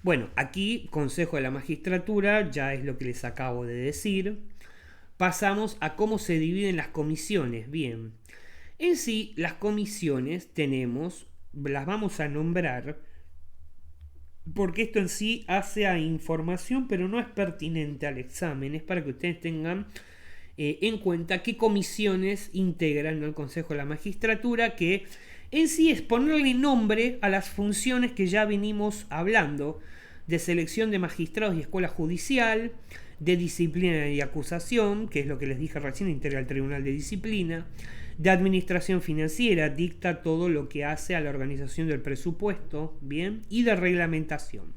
Bueno, aquí Consejo de la Magistratura, ya es lo que les acabo de decir. Pasamos a cómo se dividen las comisiones. Bien, en sí, las comisiones las vamos a nombrar porque esto en sí hace a información, pero no es pertinente al examen. Es para que ustedes tengan en cuenta qué comisiones integran el Consejo de la Magistratura, que en sí es ponerle nombre a las funciones que ya venimos hablando: de selección de magistrados y escuela judicial, de disciplina y acusación, que es lo que les dije recién, integra el Tribunal de Disciplina, de administración financiera, dicta todo lo que hace a la organización del presupuesto, bien, y de reglamentación.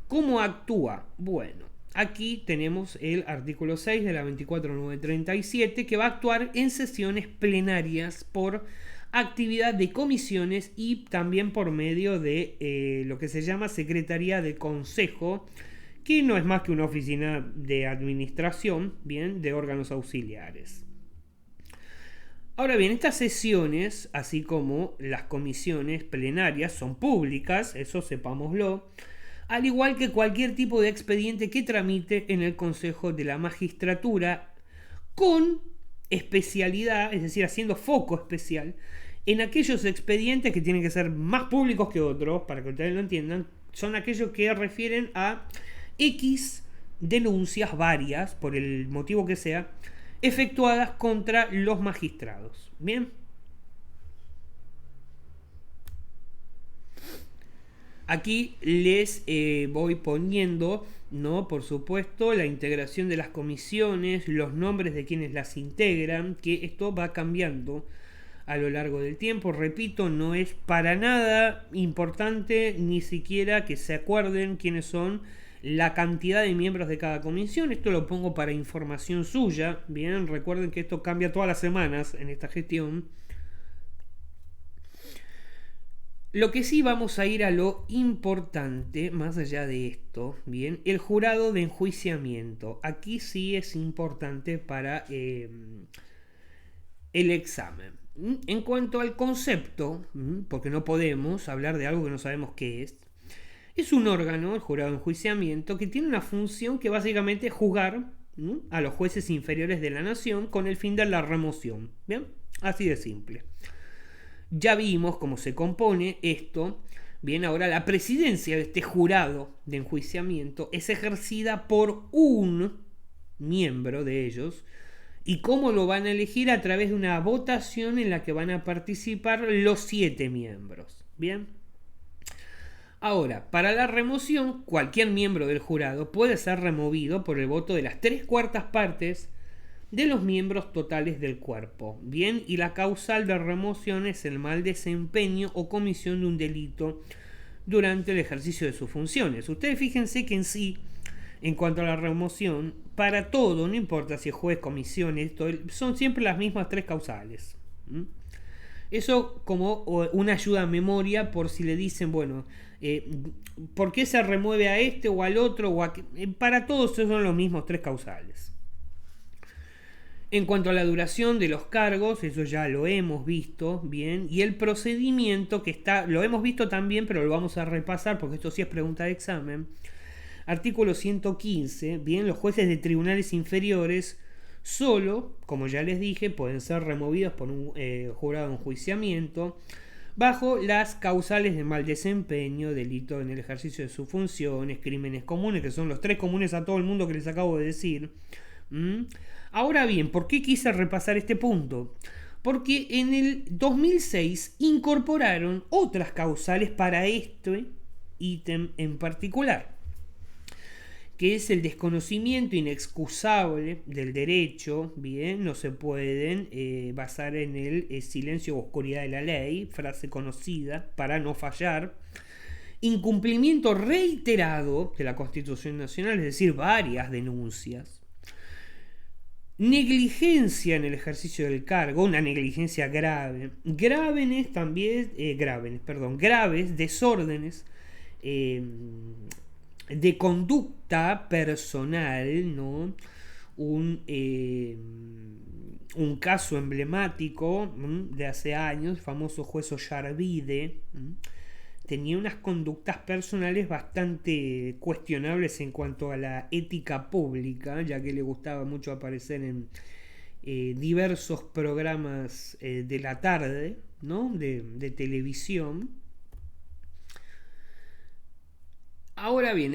¿Cómo actúa? Bueno, aquí tenemos el artículo 6 de la 24937 que va a actuar en sesiones plenarias por actividad de comisiones y también por medio de lo que se llama Secretaría de Consejo, que no es más que una oficina de administración, bien, de órganos auxiliares. Ahora bien, estas sesiones, así como las comisiones plenarias, son públicas, eso sepámoslo, al igual que cualquier tipo de expediente que tramite en el Consejo de la Magistratura, con especialidad, es decir, haciendo foco especial en aquellos expedientes que tienen que ser más públicos que otros, para que ustedes lo entiendan, son aquellos que refieren a X denuncias varias, por el motivo que sea, efectuadas contra los magistrados. Bien. Aquí les voy poniendo, ¿no? Por supuesto, la integración de las comisiones, los nombres de quienes las integran, que esto va cambiando a lo largo del tiempo. Repito, no es para nada importante ni siquiera que se acuerden quiénes son, la cantidad de miembros de cada comisión. Esto lo pongo para información suya. Bien, recuerden que esto cambia todas las semanas en esta gestión. Lo que sí, vamos a ir a lo importante, más allá de esto, bien, el jurado de enjuiciamiento. Aquí sí es importante para el examen. En cuanto al concepto, porque no podemos hablar de algo que no sabemos qué es un órgano, el jurado de enjuiciamiento, que tiene una función que básicamente es juzgar a los jueces inferiores de la nación con el fin de la remoción. Bien, así de simple. Ya vimos cómo se compone esto. Bien, ahora la presidencia de este jurado de enjuiciamiento es ejercida por un miembro de ellos. ¿Y cómo lo van a elegir? A través de una votación en la que van a participar los 7 miembros. Bien. Ahora, para la remoción, cualquier miembro del jurado puede ser removido por el voto de las 3/4 partes de los miembros totales del cuerpo. Bien, y la causal de remoción es el mal desempeño o comisión de un delito durante el ejercicio de sus funciones. Ustedes fíjense que en sí, en cuanto a la remoción, para todo, no importa si es juez, comisión, esto, son siempre las mismas 3 causales. Eso como una ayuda a memoria por si le dicen, bueno, ¿por qué se remueve a este o al otro? Para todos esos son los mismos 3 causales. En cuanto a la duración de los cargos, eso ya lo hemos visto, bien, y el procedimiento que está, lo hemos visto también, pero lo vamos a repasar porque esto sí es pregunta de examen. Artículo 115, bien, los jueces de tribunales inferiores solo, como ya les dije, pueden ser removidos por un jurado de enjuiciamiento bajo las causales de mal desempeño, delito en el ejercicio de sus funciones, crímenes comunes, que son los 3 comunes a todo el mundo que les acabo de decir. Ahora bien, ¿por qué quise repasar este punto? Porque en el 2006 incorporaron otras causales para este ítem en particular, que es el desconocimiento inexcusable del derecho. Bien, no se pueden basar en el silencio o oscuridad de la ley, frase conocida, para no fallar. Incumplimiento reiterado de la Constitución Nacional, es decir, varias denuncias. Negligencia en el ejercicio del cargo, una negligencia grave. Graves desórdenes de conducta personal, ¿no? Un caso emblemático de hace años, el famoso juez Ollarvide, tenía unas conductas personales bastante cuestionables en cuanto a la ética pública, ya que le gustaba mucho aparecer en diversos programas de la tarde, ¿no? de televisión. Ahora bien,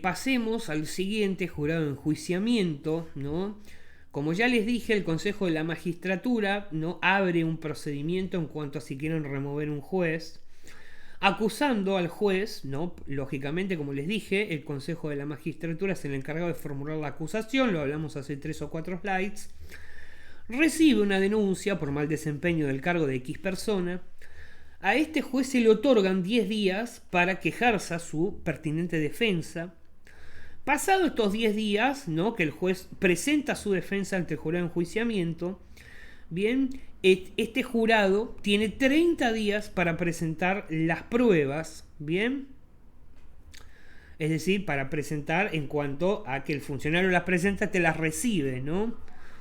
pasemos al siguiente, jurado de enjuiciamiento, ¿no? Como ya les dije, el Consejo de la Magistratura no abre un procedimiento en cuanto a si quieren remover un juez, acusando al juez, ¿no? Lógicamente, como les dije, el Consejo de la Magistratura es el encargado de formular la acusación, lo hablamos hace 3 o 4 slides. Recibe una denuncia por mal desempeño del cargo de X persona. A este juez se le otorgan 10 días para quejarse a su pertinente defensa. Pasado estos 10 días, ¿no?, que el juez presenta su defensa ante el jurado de enjuiciamiento, bien, este jurado tiene 30 días para presentar las pruebas, bien, es decir, para presentar en cuanto a que el funcionario las presenta, te las recibe, ¿no?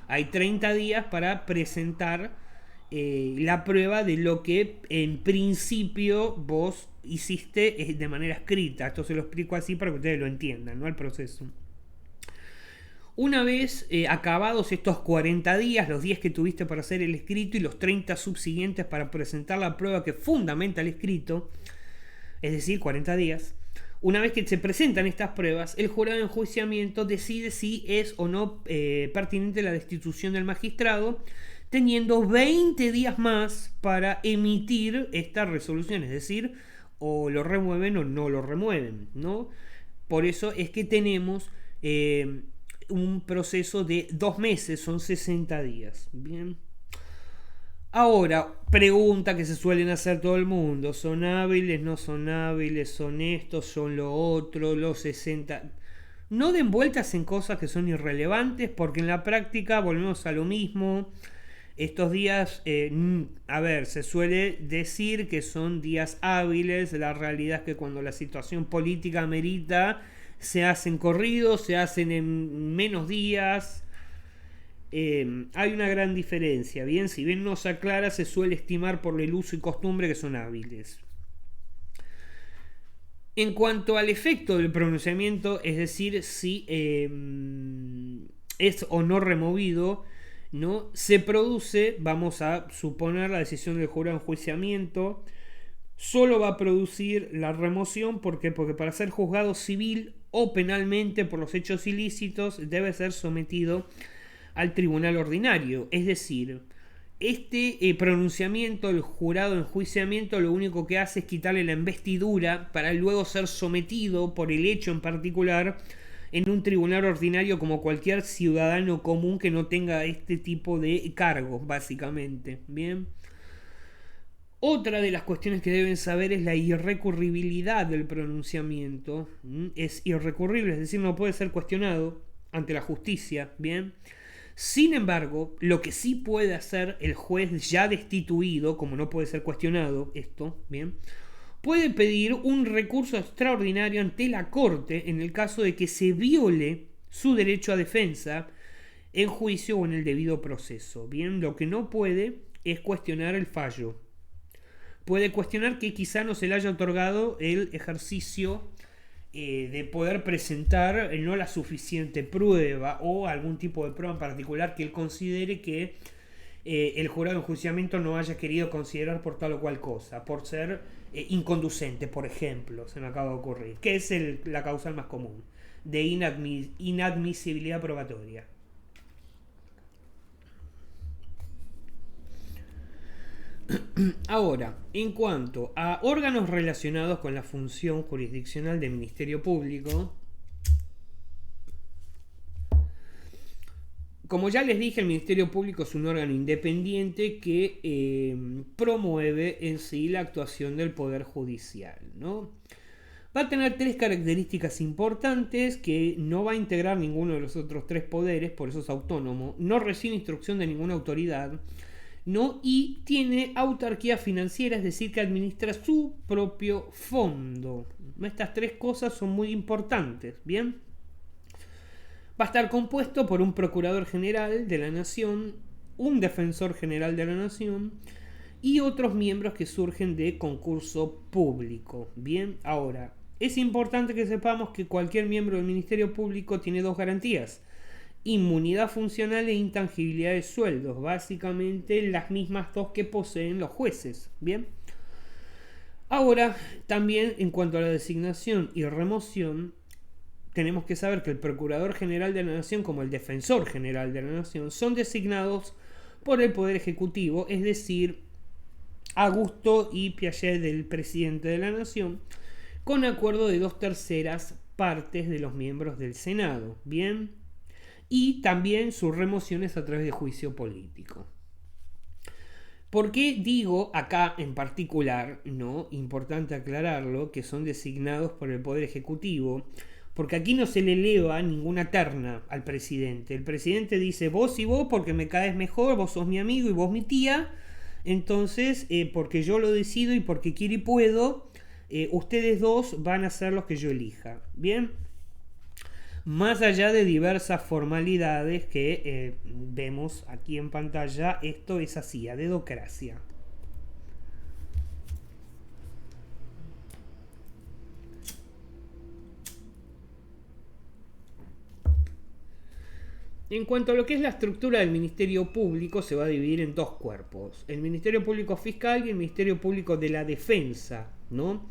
Hay 30 días para presentar la prueba de lo que en principio vos hiciste de manera escrita. Esto se lo explico así para que ustedes lo entiendan, ¿no?, el proceso. Una vez acabados estos 40 días, los 10 que tuviste para hacer el escrito y los 30 subsiguientes para presentar la prueba que fundamenta el escrito, es decir, 40 días, una vez que se presentan estas pruebas, el jurado de enjuiciamiento decide si es o no pertinente la destitución del magistrado, teniendo 20 días más para emitir esta resolución, es decir, o lo remueven o no lo remueven, ¿no? Por eso es que tenemos un proceso de 2 meses, son 60 días. Bien. Ahora, pregunta que se suelen hacer todo el mundo: ¿son hábiles, no son hábiles, son estos, son lo otro, los 60? No den vueltas en cosas que son irrelevantes, porque en la práctica volvemos a lo mismo. Estos días, a ver, se suele decir que son días hábiles. La realidad es que cuando la situación política amerita, se hacen corridos, se hacen en menos días. Hay una gran diferencia. Bien, si bien no se aclara, se suele estimar por el uso y costumbre que son hábiles. En cuanto al efecto del pronunciamiento, es decir, si es o no removido, ¿no?, se produce, vamos a suponer, la decisión del jurado de enjuiciamiento solo va a producir la remoción. ¿Por qué? Porque para ser juzgado civil o penalmente por los hechos ilícitos debe ser sometido al tribunal ordinario. Es decir, este pronunciamiento del jurado de enjuiciamiento lo único que hace es quitarle la investidura para luego ser sometido por el hecho en particular en un tribunal ordinario como cualquier ciudadano común que no tenga este tipo de cargos, básicamente. Bien. Otra de las cuestiones que deben saber es la irrecurribilidad del pronunciamiento. Es irrecurrible, es decir, no puede ser cuestionado ante la justicia. Bien. Sin embargo, lo que sí puede hacer el juez ya destituido, como no puede ser cuestionado esto, bien, puede pedir un recurso extraordinario ante la Corte en el caso de que se viole su derecho a defensa en juicio o en el debido proceso. Bien, lo que no puede es cuestionar el fallo. Puede cuestionar que quizá no se le haya otorgado el ejercicio de poder presentar no la suficiente prueba o algún tipo de prueba en particular que él considere que el jurado de enjuiciamiento no haya querido considerar por tal o cual cosa, por ser inconducente, por ejemplo, se me acaba de ocurrir, que es la causal más común de inadmisibilidad probatoria. Ahora, en cuanto a órganos relacionados con la función jurisdiccional del Ministerio Público, como ya les dije, el Ministerio Público es un órgano independiente que promueve en sí la actuación del Poder Judicial, ¿no? Va a tener 3 características importantes: que no va a integrar ninguno de los otros 3 poderes, por eso es autónomo, no recibe instrucción de ninguna autoridad, ¿no?, y tiene autarquía financiera, es decir, que administra su propio fondo. Estas 3 cosas son muy importantes, ¿bien? Va a estar compuesto por un procurador general de la Nación, un defensor general de la Nación y otros miembros que surgen de concurso público. Bien, ahora, es importante que sepamos que cualquier miembro del Ministerio Público tiene 2 garantías: inmunidad funcional e intangibilidad de sueldos, básicamente las mismas 2 que poseen los jueces. Bien. Ahora, también en cuanto a la designación y remoción, tenemos que saber que el Procurador General de la Nación, como el Defensor General de la Nación, son designados por el Poder Ejecutivo, es decir, a gusto y piacere del Presidente de la Nación, con acuerdo de 2/3 partes de los miembros del Senado. Bien. Y también sus remociones a través de juicio político. ¿Por qué digo acá en particular, no? Importante aclararlo, que son designados por el Poder Ejecutivo, porque aquí no se le eleva ninguna terna al presidente. El presidente dice vos y vos porque me caes mejor, vos sos mi amigo y vos mi tía, entonces porque yo lo decido y porque quiero y puedo, ustedes dos van a ser los que yo elija. Bien, más allá de diversas formalidades que vemos aquí en pantalla, esto es así, a dedocracia. En cuanto a lo que es la estructura del Ministerio Público, se va a dividir en dos cuerpos: el Ministerio Público Fiscal y el Ministerio Público de la Defensa, ¿no?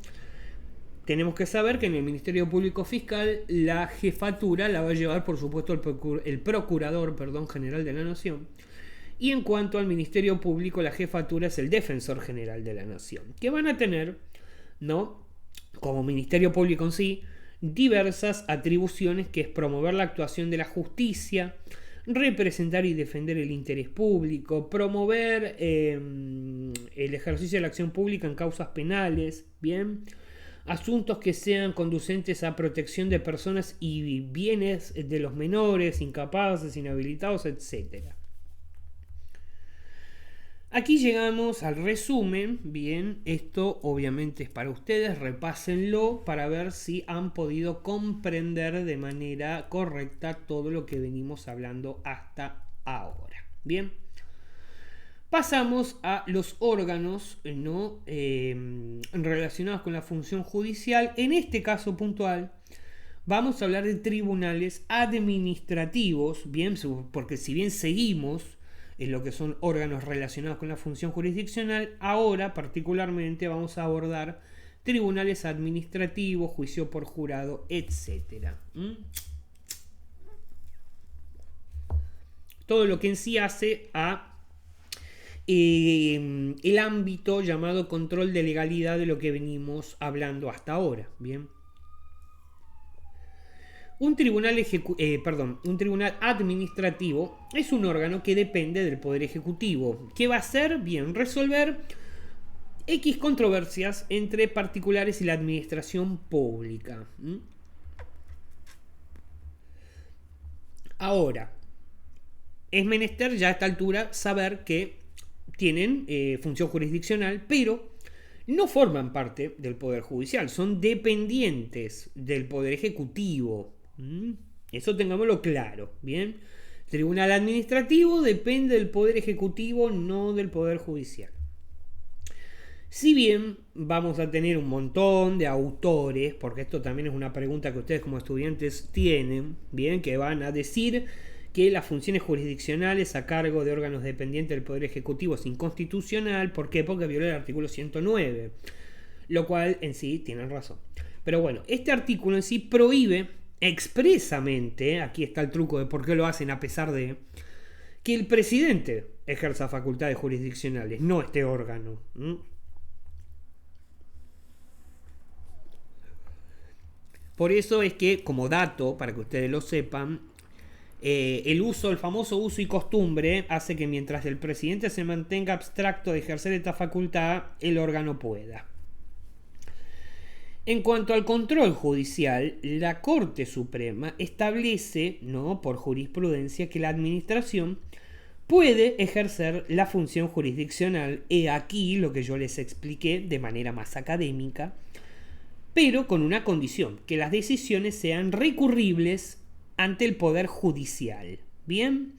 Tenemos que saber que en el Ministerio Público Fiscal la jefatura la va a llevar, por supuesto, el Procurador, General de la Nación. Y en cuanto al Ministerio Público, la jefatura es el Defensor General de la Nación, que van a tener, ¿no?, como Ministerio Público en sí, diversas atribuciones, que es promover la actuación de la justicia, representar y defender el interés público, promover el ejercicio de la acción pública en causas penales, bien, asuntos que sean conducentes a protección de personas y bienes de los menores, incapaces, inhabilitados, etc. Aquí llegamos al resumen. Bien, esto obviamente es para ustedes, repásenlo para ver si han podido comprender de manera correcta todo lo que venimos hablando hasta ahora. Bien, pasamos a los órganos, ¿no?, relacionados con la función judicial. En este caso puntual vamos a hablar de tribunales administrativos, bien, porque si bien seguimos en lo que son órganos relacionados con la función jurisdiccional, ahora particularmente vamos a abordar tribunales administrativos, juicio por jurado, etc. Todo lo que en sí hace a el ámbito llamado control de legalidad de lo que venimos hablando hasta ahora. Bien, un tribunal administrativo es un órgano que depende del Poder Ejecutivo. ¿Qué va a hacer? Bien, resolver X controversias entre particulares y la administración pública. Ahora, es menester ya a esta altura saber que tienen función jurisdiccional, pero no forman parte del Poder Judicial, son dependientes del Poder Ejecutivo. Eso tengámoslo claro, ¿bien? El Tribunal Administrativo depende del Poder Ejecutivo, no del Poder Judicial. Si bien vamos a tener un montón de autores, porque esto también es una pregunta que ustedes como estudiantes tienen, ¿bien?, que van a decir que las funciones jurisdiccionales a cargo de órganos dependientes del Poder Ejecutivo es inconstitucional. ¿Por qué? Porque viola el artículo 109, lo cual en sí tienen razón. Pero bueno, este artículo en sí prohíbe expresamente, aquí está el truco de por qué lo hacen a pesar de, que el presidente ejerza facultades jurisdiccionales, no este órgano. Por eso es que, como dato, para que ustedes lo sepan, el famoso uso y costumbre hace que mientras el presidente se mantenga abstracto de ejercer esta facultad, el órgano pueda. En cuanto al control judicial, la Corte Suprema establece, ¿no?, por jurisprudencia, que la administración puede ejercer la función jurisdiccional. He aquí lo que yo les expliqué de manera más académica, pero con una condición: que las decisiones sean recurribles ante el Poder Judicial. ¿Bien?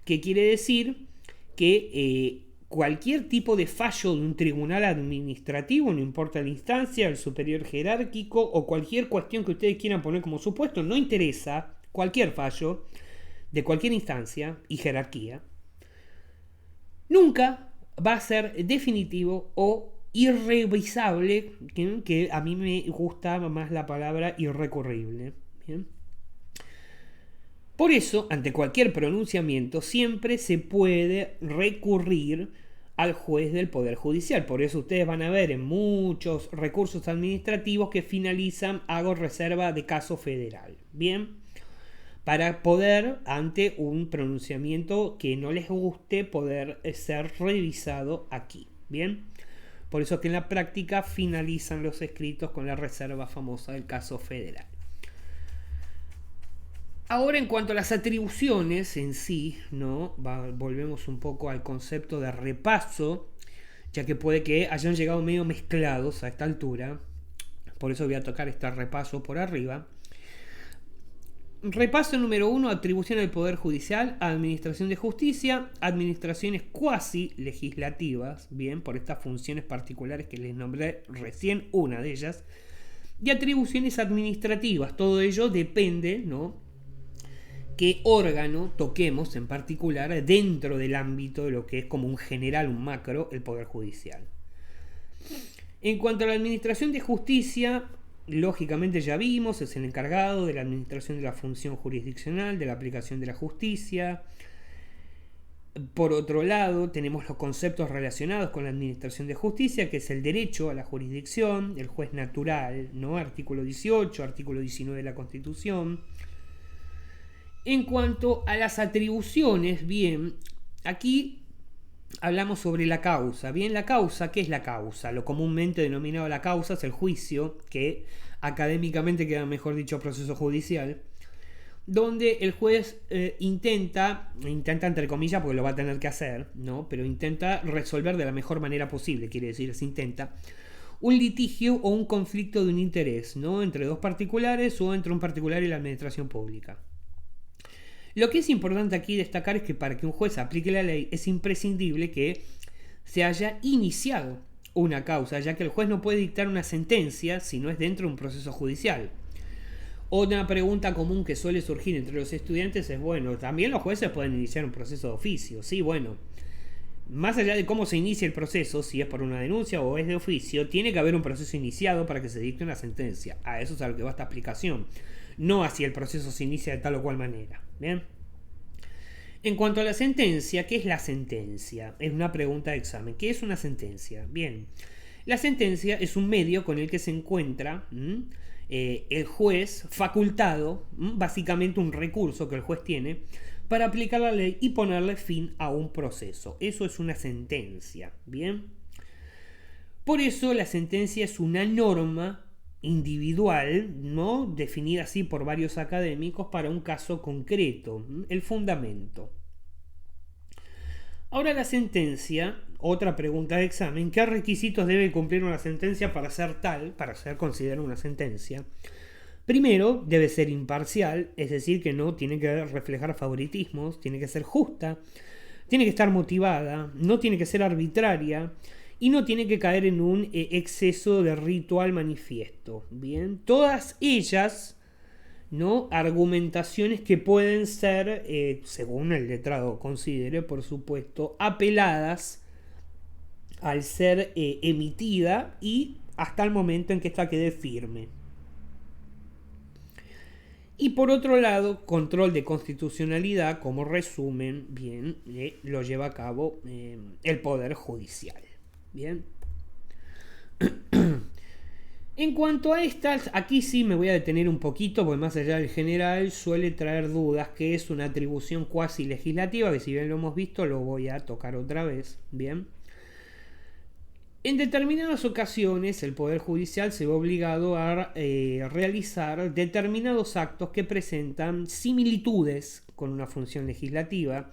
¿Qué quiere decir? Que cualquier tipo de fallo de un tribunal administrativo, no importa la instancia, el superior jerárquico o cualquier cuestión que ustedes quieran poner como supuesto, no interesa, cualquier fallo de cualquier instancia y jerarquía, nunca va a ser definitivo o irrevisable, que a mí me gusta más la palabra irrecurrible. ¿Bien? Por eso, ante cualquier pronunciamiento, siempre se puede recurrir al juez del Poder Judicial. Por eso ustedes van a ver en muchos recursos administrativos que finalizan: hago reserva de caso federal. Bien, para poder, ante un pronunciamiento que no les guste, poder ser revisado aquí. Bien, por eso que en la práctica finalizan los escritos con la reserva famosa del caso federal. Ahora, en cuanto a las atribuciones en sí, ¿no? Volvemos un poco al concepto de repaso, ya que puede que hayan llegado medio mezclados a esta altura. Por eso voy a tocar este repaso por arriba. Repaso número 1, atribución del Poder Judicial, administración de justicia, administraciones cuasi legislativas, bien, por estas funciones particulares que les nombré recién, una de ellas, y atribuciones administrativas. Todo ello depende, ¿no?, qué órgano toquemos en particular dentro del ámbito de lo que es como un general, un macro, el Poder Judicial. En cuanto a la administración de justicia, lógicamente ya vimos, es el encargado de la administración de la función jurisdiccional, de la aplicación de la justicia. Por otro lado, tenemos los conceptos relacionados con la administración de justicia, que es el derecho a la jurisdicción, el juez natural, ¿no? Artículo 18, artículo 19 de la Constitución. En cuanto a las atribuciones, bien, aquí hablamos sobre la causa. Bien, la causa, ¿qué es la causa? Lo comúnmente denominado la causa es el juicio, que académicamente queda mejor dicho proceso judicial, donde el juez intenta entre comillas, porque lo va a tener que hacer, ¿no?, pero intenta resolver de la mejor manera posible, quiere decir, se intenta un litigio o un conflicto de un interés, ¿no?, entre dos particulares o entre un particular y la administración pública. Lo que es importante aquí destacar es que para que un juez aplique la ley es imprescindible que se haya iniciado una causa, ya que el juez no puede dictar una sentencia si no es dentro de un proceso judicial. Otra pregunta común que suele surgir entre los estudiantes es, bueno, también los jueces pueden iniciar un proceso de oficio. Sí, bueno, más allá de cómo se inicia el proceso, si es por una denuncia o es de oficio, tiene que haber un proceso iniciado para que se dicte una sentencia. A eso es a lo que va esta aplicación, no así el proceso se inicia de tal o cual manera. ¿Bien? En cuanto a la sentencia, ¿qué es la sentencia? Es una pregunta de examen. ¿Qué es una sentencia? Bien, la sentencia es un medio con el que se encuentra el juez facultado, básicamente un recurso que el juez tiene para aplicar la ley y ponerle fin a un proceso. Eso es una sentencia. Bien, por eso la sentencia es una norma individual, ¿no?, definida así por varios académicos para un caso concreto, el fundamento. Ahora la sentencia, otra pregunta de examen, ¿qué requisitos debe cumplir una sentencia para ser tal, para ser considerada una sentencia? Primero, debe ser imparcial, es decir, que no tiene que reflejar favoritismos, tiene que ser justa, tiene que estar motivada, no tiene que ser arbitraria, y no tiene que caer en un exceso de ritual manifiesto. Bien, todas ellas, ¿no?, argumentaciones que pueden ser, según el letrado considere, por supuesto, apeladas al ser emitida y hasta el momento en que ésta quede firme. Y por otro lado, control de constitucionalidad, como resumen, bien, lo lleva a cabo el Poder Judicial. Bien. En cuanto a estas, aquí sí me voy a detener un poquito, porque más allá del general suele traer dudas, que es una atribución cuasi legislativa, que si bien lo hemos visto, lo voy a tocar otra vez. Bien. En determinadas ocasiones, el Poder Judicial se ve obligado a realizar determinados actos que presentan similitudes con una función legislativa,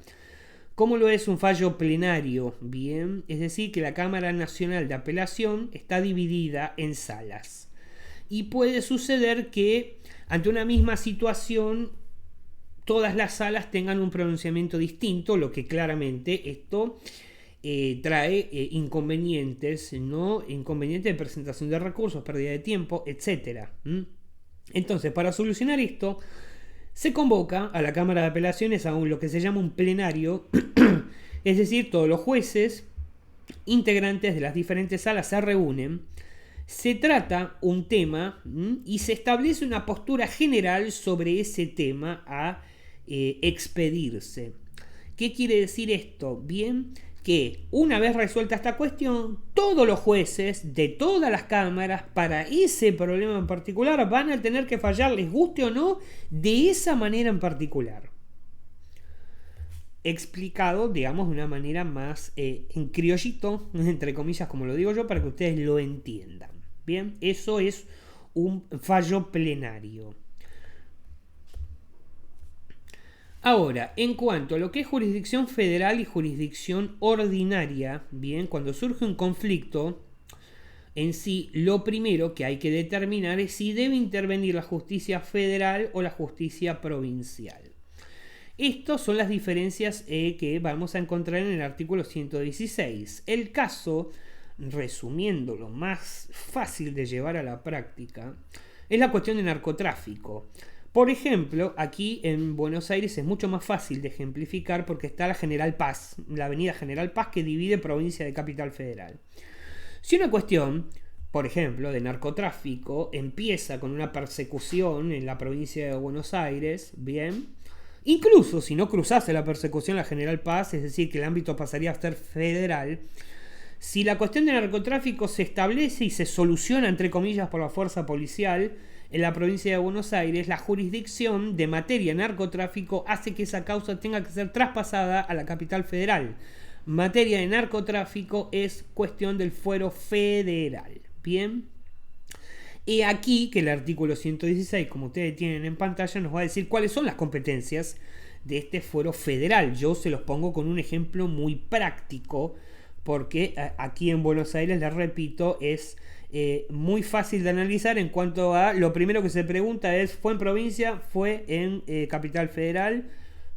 como lo es un fallo plenario, bien, es decir, que la Cámara Nacional de Apelación está dividida en salas. Y puede suceder que ante una misma situación todas las salas tengan un pronunciamiento distinto, lo que claramente esto trae inconvenientes, ¿no? Inconvenientes de presentación de recursos, pérdida de tiempo, etc. Entonces, para solucionar esto, se convoca a la Cámara de Apelaciones a lo que se llama un plenario, es decir, todos los jueces integrantes de las diferentes salas se reúnen, se trata un tema y se establece una postura general sobre ese tema a expedirse. ¿Qué quiere decir esto? Bien, que una vez resuelta esta cuestión, todos los jueces de todas las cámaras para ese problema en particular van a tener que fallar, les guste o no, de esa manera en particular. Explicado, digamos, de una manera más en criollito, entre comillas, como lo digo yo, para que ustedes lo entiendan. Bien, eso es un fallo plenario. Ahora, en cuanto a lo que es jurisdicción federal y jurisdicción ordinaria, bien, cuando surge un conflicto, en sí, lo primero que hay que determinar es si debe intervenir la justicia federal o la justicia provincial. Estas son las diferencias que vamos a encontrar en el artículo 116. El caso, resumiendo lo más fácil de llevar a la práctica, es la cuestión de narcotráfico. Por ejemplo, aquí en Buenos Aires es mucho más fácil de ejemplificar porque está la General Paz, la avenida General Paz que divide provincia de Capital Federal. Si una cuestión, por ejemplo, de narcotráfico empieza con una persecución en la provincia de Buenos Aires, bien, incluso si no cruzase la persecución la General Paz, es decir, que el ámbito pasaría a ser federal, si la cuestión de narcotráfico se establece y se soluciona, entre comillas, por la fuerza policial, en la provincia de Buenos Aires, la jurisdicción de materia narcotráfico hace que esa causa tenga que ser traspasada a la capital federal. Materia de narcotráfico es cuestión del fuero federal. Bien. Y aquí que el artículo 116, como ustedes tienen en pantalla, nos va a decir cuáles son las competencias de este fuero federal. Yo se los pongo con un ejemplo muy práctico, porque aquí en Buenos Aires, les repito, es muy fácil de analizar en cuanto a lo primero que se pregunta es, ¿fue en provincia? ¿Fue en capital federal?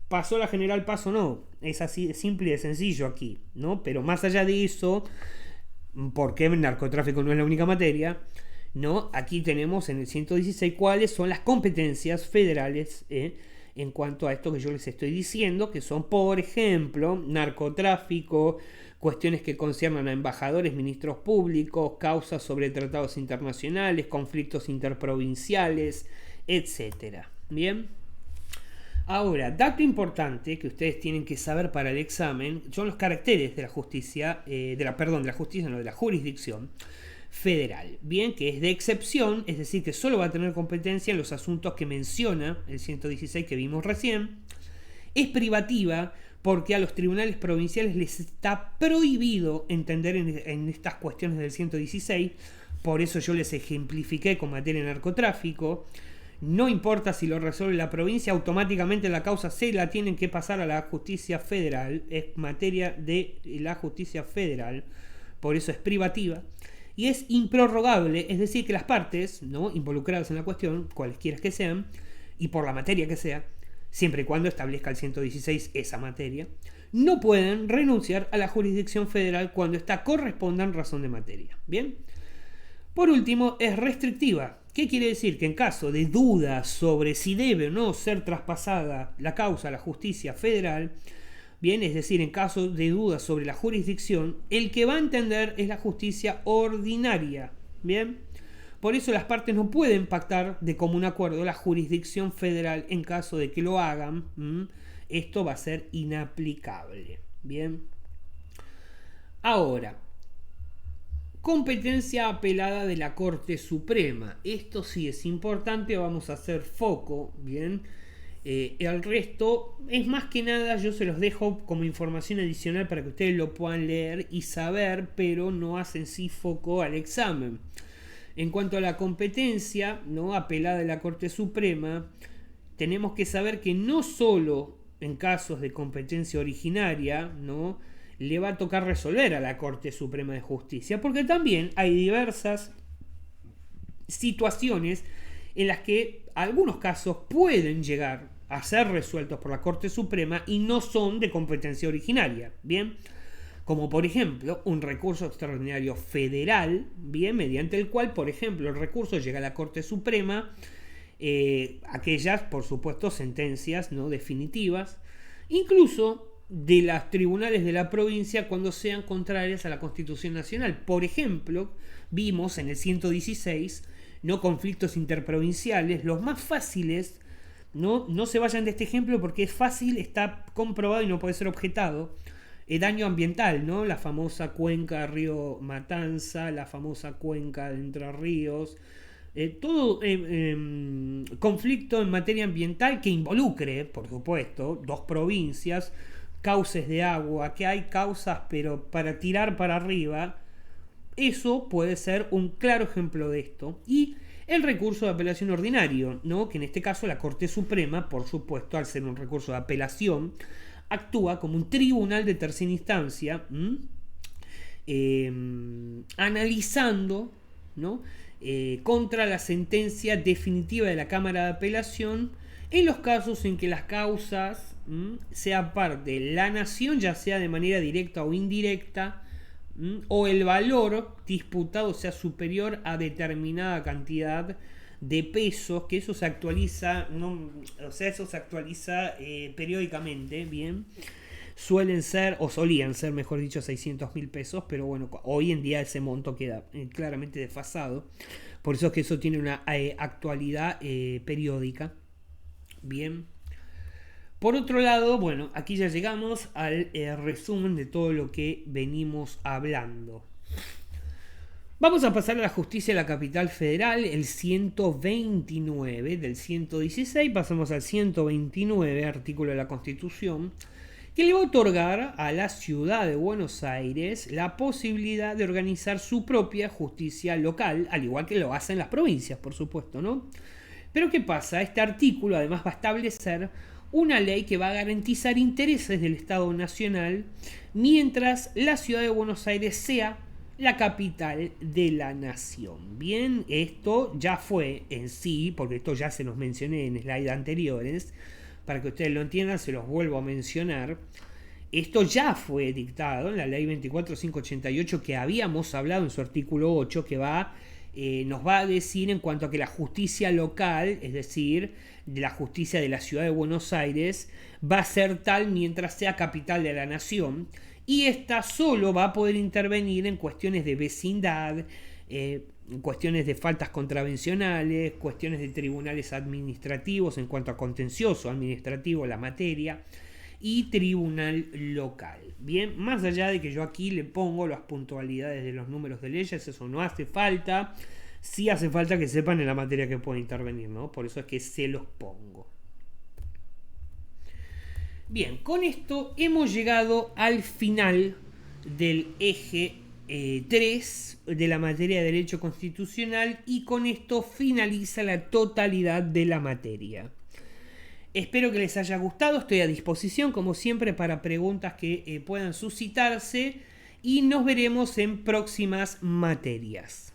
¿Pasó la General Paz o no? Es así de simple y de sencillo aquí, ¿no? Pero más allá de eso, porque el narcotráfico no es la única materia, ¿no? Aquí tenemos en el 116 cuáles son las competencias federales en cuanto a esto que yo les estoy diciendo, que son, por ejemplo, narcotráfico, cuestiones que conciernan a embajadores, ministros públicos, causas sobre tratados internacionales, conflictos interprovinciales, etc. Bien. Ahora, dato importante que ustedes tienen que saber para el examen son los caracteres de la justicia, de la jurisdicción federal. Bien, que es de excepción, es decir, que solo va a tener competencia en los asuntos que menciona el 116 que vimos recién. Es privativa, porque a los tribunales provinciales les está prohibido entender en estas cuestiones del 116, por eso yo les ejemplifiqué con materia de narcotráfico. No importa si lo resuelve la provincia, automáticamente la causa se la tienen que pasar a la justicia federal, es materia de la justicia federal, por eso es privativa. Y es improrrogable, es decir, que las partes, ¿no?, involucradas en la cuestión, cualesquiera que sean, y por la materia que sea, siempre y cuando establezca el 116 esa materia, no pueden renunciar a la jurisdicción federal cuando esta corresponda en razón de materia. Bien. Por último, es restrictiva. ¿Qué quiere decir? Que en caso de duda sobre si debe o no ser traspasada la causa a la justicia federal, bien, es decir, en caso de duda sobre la jurisdicción, el que va a entender es la justicia ordinaria. Bien. Por eso las partes no pueden pactar de común acuerdo la jurisdicción federal en caso de que lo hagan. Esto va a ser inaplicable. Bien. Ahora, competencia apelada de la Corte Suprema. Esto sí es importante, vamos a hacer foco. Bien. El resto es más que nada, yo se los dejo como información adicional para que ustedes lo puedan leer y saber, pero no hacen sí foco al examen. En cuanto a la competencia, ¿no?, apelada de la Corte Suprema, tenemos que saber que no solo en casos de competencia originaria, ¿no?, le va a tocar resolver a la Corte Suprema de Justicia, porque también hay diversas situaciones en las que algunos casos pueden llegar a ser resueltos por la Corte Suprema y no son de competencia originaria. Bien. Como por ejemplo un recurso extraordinario federal, bien, mediante el cual, por ejemplo, el recurso llega a la Corte Suprema, aquellas, por supuesto, sentencias no definitivas, incluso de los tribunales de la provincia cuando sean contrarias a la Constitución Nacional. Por ejemplo, vimos en el 116, no conflictos interprovinciales, los más fáciles, no se vayan de este ejemplo porque es fácil, está comprobado y no puede ser objetado. daño ambiental, ¿no? La famosa cuenca Río Matanza, la famosa cuenca de Entre Ríos, todo conflicto en materia ambiental que involucre, por supuesto, dos provincias, cauces de agua, que hay causas pero para tirar para arriba, eso puede ser un claro ejemplo de esto. Y el recurso de apelación ordinario, ¿no? Que en este caso la Corte Suprema, por supuesto, al ser un recurso de apelación, actúa como un tribunal de tercera instancia, analizando, ¿no? Contra la sentencia definitiva de la Cámara de Apelación en los casos en que las causas sean parte de la nación, ya sea de manera directa o indirecta, o el valor disputado sea superior a determinada cantidad de pesos, que eso se actualiza, ¿no? O sea, eso se actualiza periódicamente, bien. Suelen ser, o solían ser, mejor dicho, 600.000 pesos, pero bueno, hoy en día ese monto queda claramente desfasado. Por eso es que eso tiene una actualidad periódica. Bien. Por otro lado, bueno, aquí ya llegamos al resumen de todo lo que venimos hablando. Vamos a pasar a la justicia de la capital federal, el 129 del 116, pasamos al 129, artículo de la Constitución, que le va a otorgar a la ciudad de Buenos Aires la posibilidad de organizar su propia justicia local, al igual que lo hacen las provincias, por supuesto, ¿no? Pero ¿qué pasa? Este artículo además va a establecer una ley que va a garantizar intereses del Estado Nacional mientras la ciudad de Buenos Aires sea la capital de la nación. Bien, esto ya fue en sí, porque esto ya se los mencioné en slides anteriores, para que ustedes lo entiendan, se los vuelvo a mencionar. Esto ya fue dictado en la ley 24588 que habíamos hablado en su artículo 8, que nos va a decir en cuanto a que la justicia local, es decir, de la justicia de la ciudad de Buenos Aires, va a ser tal mientras sea capital de la nación, y esta solo va a poder intervenir en cuestiones de vecindad, cuestiones de faltas contravencionales, cuestiones de tribunales administrativos en cuanto a contencioso administrativo la materia, y tribunal local. Bien, más allá de que yo aquí le pongo las puntualidades de los números de leyes, eso no hace falta. Sí hace falta que sepan en la materia que puede intervenir, ¿no? Por eso es que se los pongo. Bien, con esto hemos llegado al final del eje 3 de la materia de Derecho Constitucional, y con esto finaliza la totalidad de la materia. Espero que les haya gustado, estoy a disposición como siempre para preguntas que puedan suscitarse, y nos veremos en próximas materias.